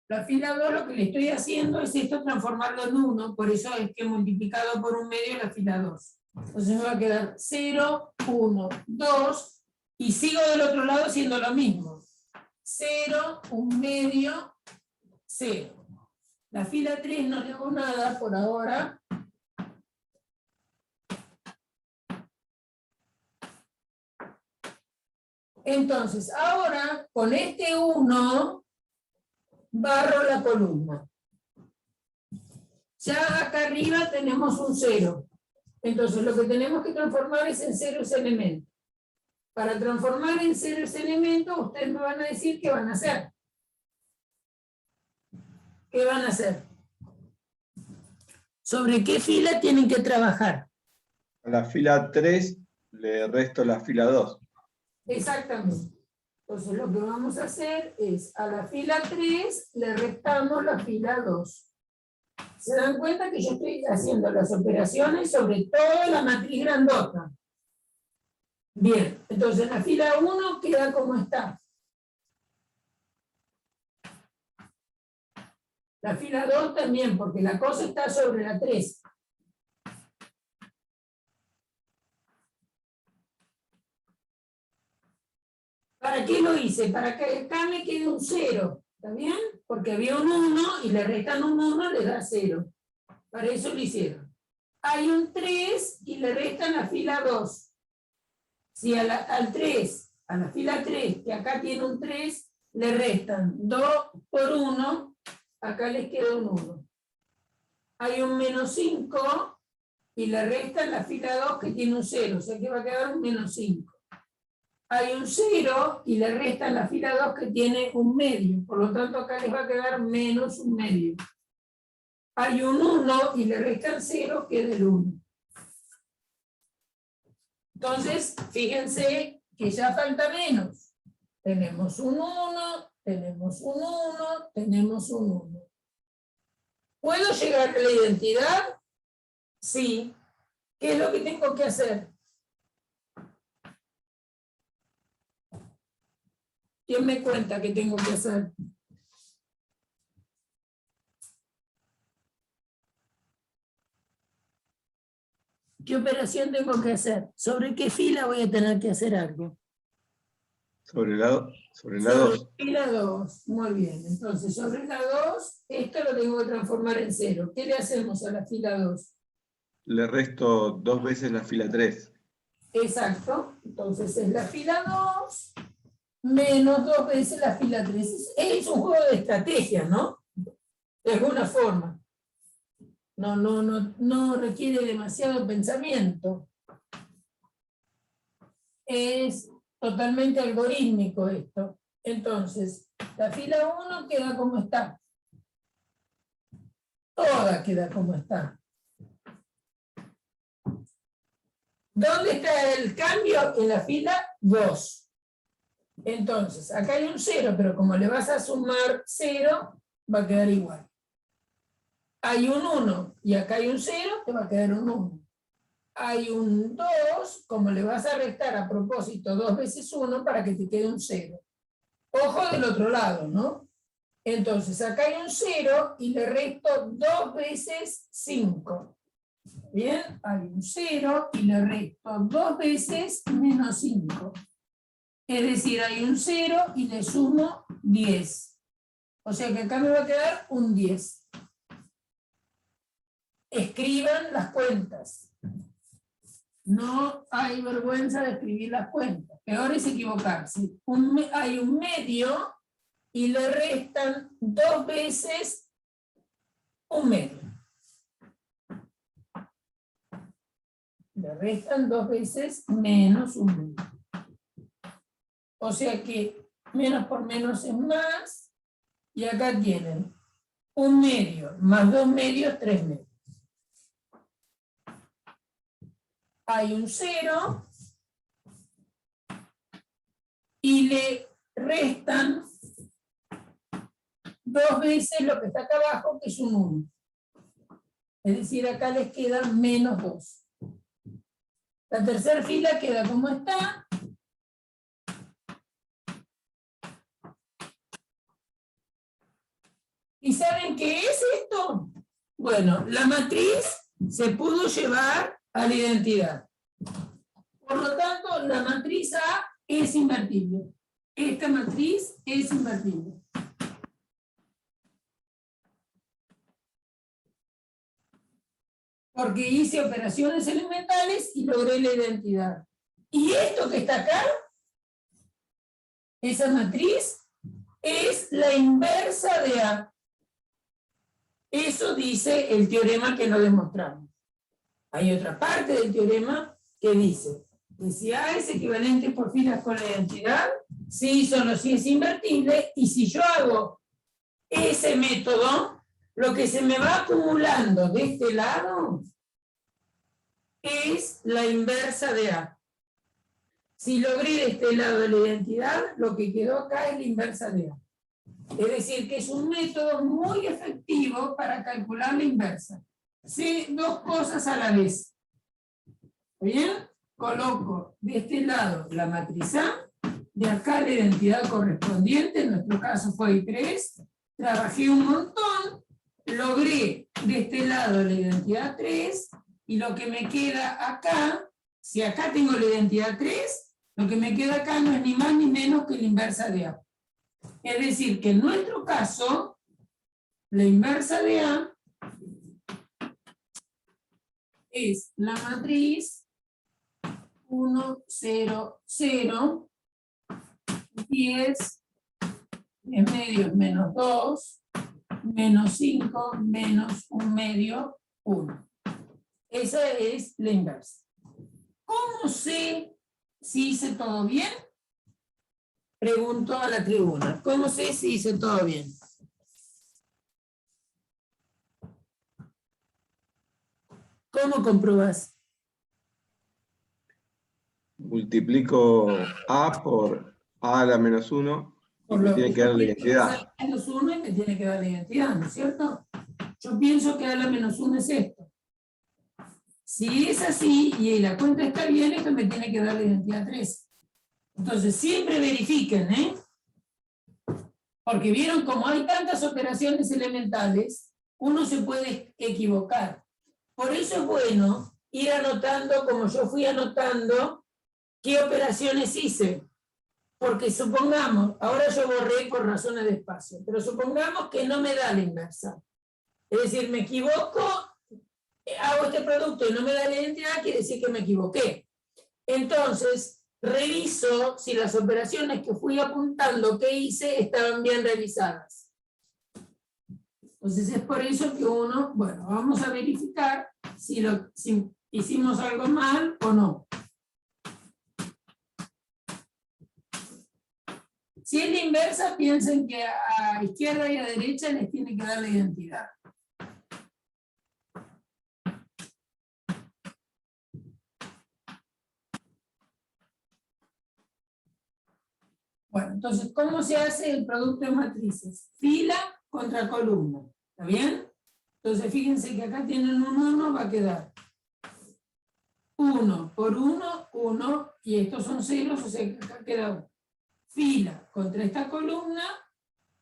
La fila 2 lo que le estoy haciendo es esto, transformarlo en 1, por eso es que he multiplicado por un medio la fila 2. Entonces me va a quedar 0, 1, 2, y sigo del otro lado haciendo lo mismo. 0, un medio, 0. La fila 3 no le hago nada por ahora. Entonces, ahora con este 1 barro la columna. Ya acá arriba tenemos un 0. Entonces lo que tenemos que transformar es en 0 ese elemento. Para transformar en 0 ese elemento, ustedes me van a decir qué van a hacer. ¿Qué van a hacer? ¿Sobre qué fila tienen que trabajar? A la fila 3 le resto la fila 2. Exactamente. Entonces lo que vamos a hacer es a la fila 3 le restamos la fila 2. ¿Se dan cuenta que yo estoy haciendo las operaciones sobre toda la matriz grandota? Bien, entonces la fila 1 queda como está. La fila 2 también, porque la cosa está sobre la 3. ¿Para qué lo hice? Para que acá me quede un 0. ¿Está bien? Porque había un 1 y le restan un 1, le da 0. Para eso lo hicieron. Hay un 3 y le restan la fila 2. Si al 3, a la fila 3, que acá tiene un 3, le restan 2 por 1, acá les queda un 1. Hay un menos 5 y le restan la fila 2 que tiene un 0, o sea que va a quedar un menos 5. Hay un 0 y le restan la fila 2 que tiene un medio, por lo tanto acá les va a quedar menos un medio. Hay un 1 y le restan 0, queda el 1. Entonces, fíjense que ya falta menos. Tenemos un 1, tenemos un 1, tenemos un 1. ¿Puedo llegar a la identidad? Sí. ¿Qué es lo que tengo que hacer? ¿Quién me cuenta qué tengo que hacer? ¿Qué operación tengo que hacer? ¿Sobre qué fila voy a tener que hacer algo? Sobre la 2. Fila 2, muy bien. Entonces, sobre la 2, esto lo tengo que transformar en 0. ¿Qué le hacemos a la fila 2? Le resto 2 veces la fila 3. Exacto. Entonces es la fila 2 menos 2 veces la fila 3. Es un juego de estrategia, ¿no? De alguna forma. No requiere demasiado pensamiento. Es totalmente algorítmico esto. Entonces, la fila 1 queda como está. Toda queda como está. ¿Dónde está el cambio? En la fila 2. Entonces, acá hay un 0, pero como le vas a sumar 0, va a quedar igual. Hay un 1 y acá hay un 0, te va a quedar un 1. Hay un 2, como le vas a restar a propósito 2 veces 1 para que te quede un 0. Ojo del otro lado, ¿no? Entonces, acá hay un 0 y le resto 2 veces 5. Bien, hay un 0 y le resto 2 veces menos 5. Es decir, hay un 0 y le sumo 10. O sea que acá me va a quedar un 10. Escriban las cuentas. No hay vergüenza de escribir las cuentas. Peor es equivocarse. Hay un medio y le restan 2 veces un medio. Le restan 2 veces menos un medio. O sea que menos por menos es más. Y acá tienen un medio más 2 medios, 3 medios. Hay un 0 y le restan 2 veces lo que está acá abajo, que es un 1. Es decir, acá les queda menos 2. La tercera fila queda como está. ¿Y saben qué es esto? Bueno, la matriz se pudo llevar a la identidad. Por lo tanto, la matriz A es invertible. Esta matriz es invertible. Porque hice operaciones elementales y logré la identidad. Y esto que está acá Esa matriz es la inversa de A. Eso dice el teorema que no demostramos. Hay otra parte del teorema que dice que si A es equivalente por filas con la identidad, sí, solo si es invertible, y si yo hago ese método, lo que se me va acumulando de este lado es la inversa de A. Si logré de este lado la identidad, lo que quedó acá es la inversa de A. Es decir, que es un método muy efectivo para calcular la inversa. Sé dos cosas a la vez. ¿Bien? Coloco de este lado la matriz A, de acá la identidad correspondiente, en nuestro caso fue I3, trabajé un montón, logré de este lado la identidad 3, y lo que me queda acá, si acá tengo la identidad 3, lo que me queda acá no es ni más ni menos que la inversa de A. Es decir, que en nuestro caso, la inversa de A es la matriz 1, 0, 0, 10, 10 medios menos 2, menos 5, menos 1 medio, 1. Esa es la inversa. ¿Cómo sé si hice todo bien? Pregunto a la tribuna. ¿Cómo sé si hice todo bien? ¿Cómo comprobás? Multiplico A por A a la menos 1 y Por me lo tiene que dar la identidad. A menos 1 y me tiene que dar la identidad, ¿no es cierto? Yo pienso que A la menos 1 es esto. Si es así y la cuenta está bien, esto me tiene que dar la identidad 3. Entonces siempre verifiquen, ¿eh? Porque vieron como hay tantas operaciones elementales, uno se puede equivocar. Por eso es bueno ir anotando, como yo fui anotando, qué operaciones hice. Porque supongamos, ahora yo borré por razones de espacio, pero supongamos que no me da la inversa. Es decir, me equivoco, hago este producto y no me da la identidad, quiere decir que me equivoqué. Entonces, reviso si las operaciones que fui apuntando que hice estaban bien realizadas. Entonces es por eso que uno, bueno, vamos a verificar si hicimos algo mal o no. Si es la inversa, piensen que a izquierda y a derecha les tiene que dar la identidad. Bueno, entonces, ¿cómo se hace el producto de matrices? Fila contra columna, ¿está bien? Entonces, fíjense que acá tienen un 1, va a quedar 1 por 1, 1, y estos son ceros, o sea que acá queda 1. Fila contra esta columna,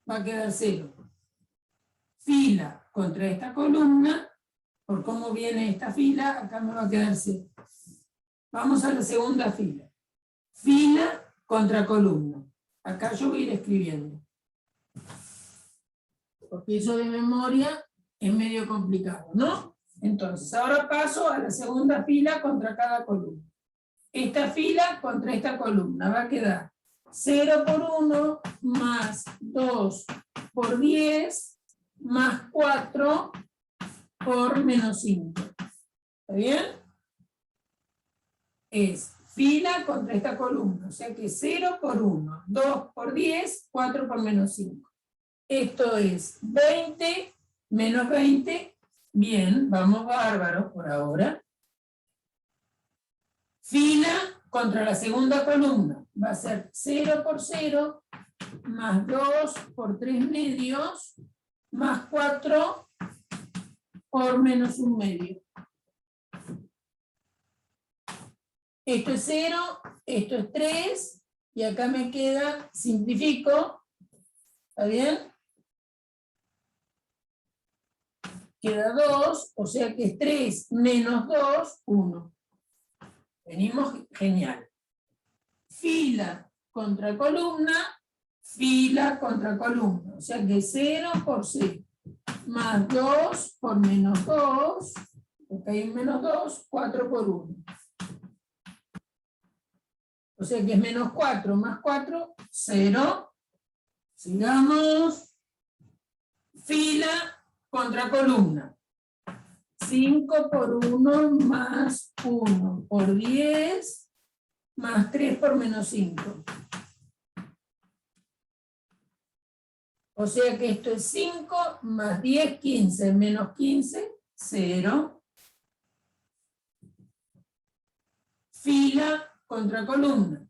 va a quedar 0. Fila contra esta columna, por cómo viene esta fila, acá me va a quedar 0. Vamos a la segunda fila. Fila contra columna. Acá yo voy a ir escribiendo. Porque eso de memoria es medio complicado, ¿no? Entonces, ahora paso a la segunda fila contra cada columna. Esta fila contra esta columna va a quedar 0 por 1 más 2 por 10 más 4 por menos 5. ¿Está bien? Es fila contra esta columna, o sea que 0 por 1, 2 por 10, 4 por menos 5. Esto es 20 menos 20. Bien, vamos bárbaro por ahora. Fila contra la segunda columna. Va a ser 0 por 0, más 2 por 3 medios, más 4 por menos 1 medio. Esto es 0, esto es 3, y acá me queda, simplifico, ¿está bien? Queda 2, o sea que es 3 menos 2, 1. Venimos genial. Fila contra columna, o sea que 0 por 0, más 2 por menos 2, porque hay un menos 2, 4 por 1. O sea que es menos 4 más 4, 0. Sigamos. Fila contra columna. 5 por 1 más 1 por 10 más 3 por menos 5. O sea que esto es 5 más 10, 15, menos 15, 0. Fila contra columna.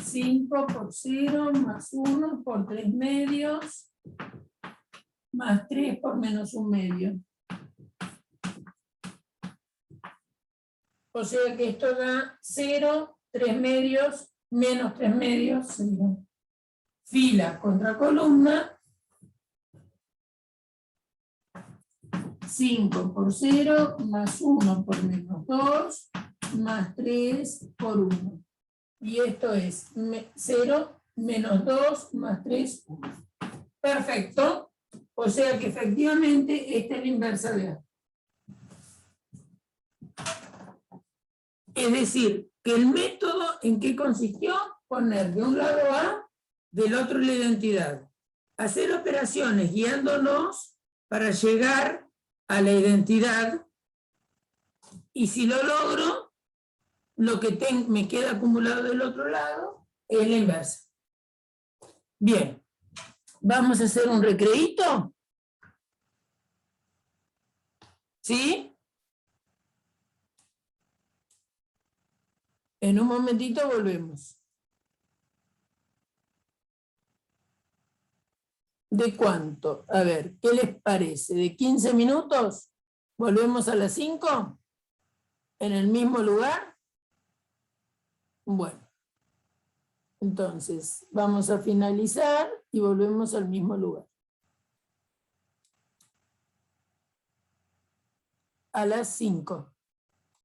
5 por 0 más 1 por 3 medios más 3 por menos 1 medio. O sea que esto da 0, 3 medios, menos 3 medios, 0. Fila contra columna. 5 por 0 más 1 por menos 2 más 3 por 1. Y esto es 0 menos 2 más 3, 1. Perfecto. O sea que efectivamente esta es la inversa de A. Es decir, que el método en qué consistió, poner de un lado A, del otro la identidad. Hacer operaciones guiándonos para llegar a la identidad, y si lo logro, lo que me queda acumulado del otro lado es la inversa. Bien, vamos a hacer un recreíto. ¿Sí? En un momentito volvemos. ¿De cuánto? A ver, ¿qué les parece? ¿De 15 minutos? ¿Volvemos a las 5? ¿En el mismo lugar? Bueno. Entonces, vamos a finalizar y volvemos al mismo lugar. A las 5.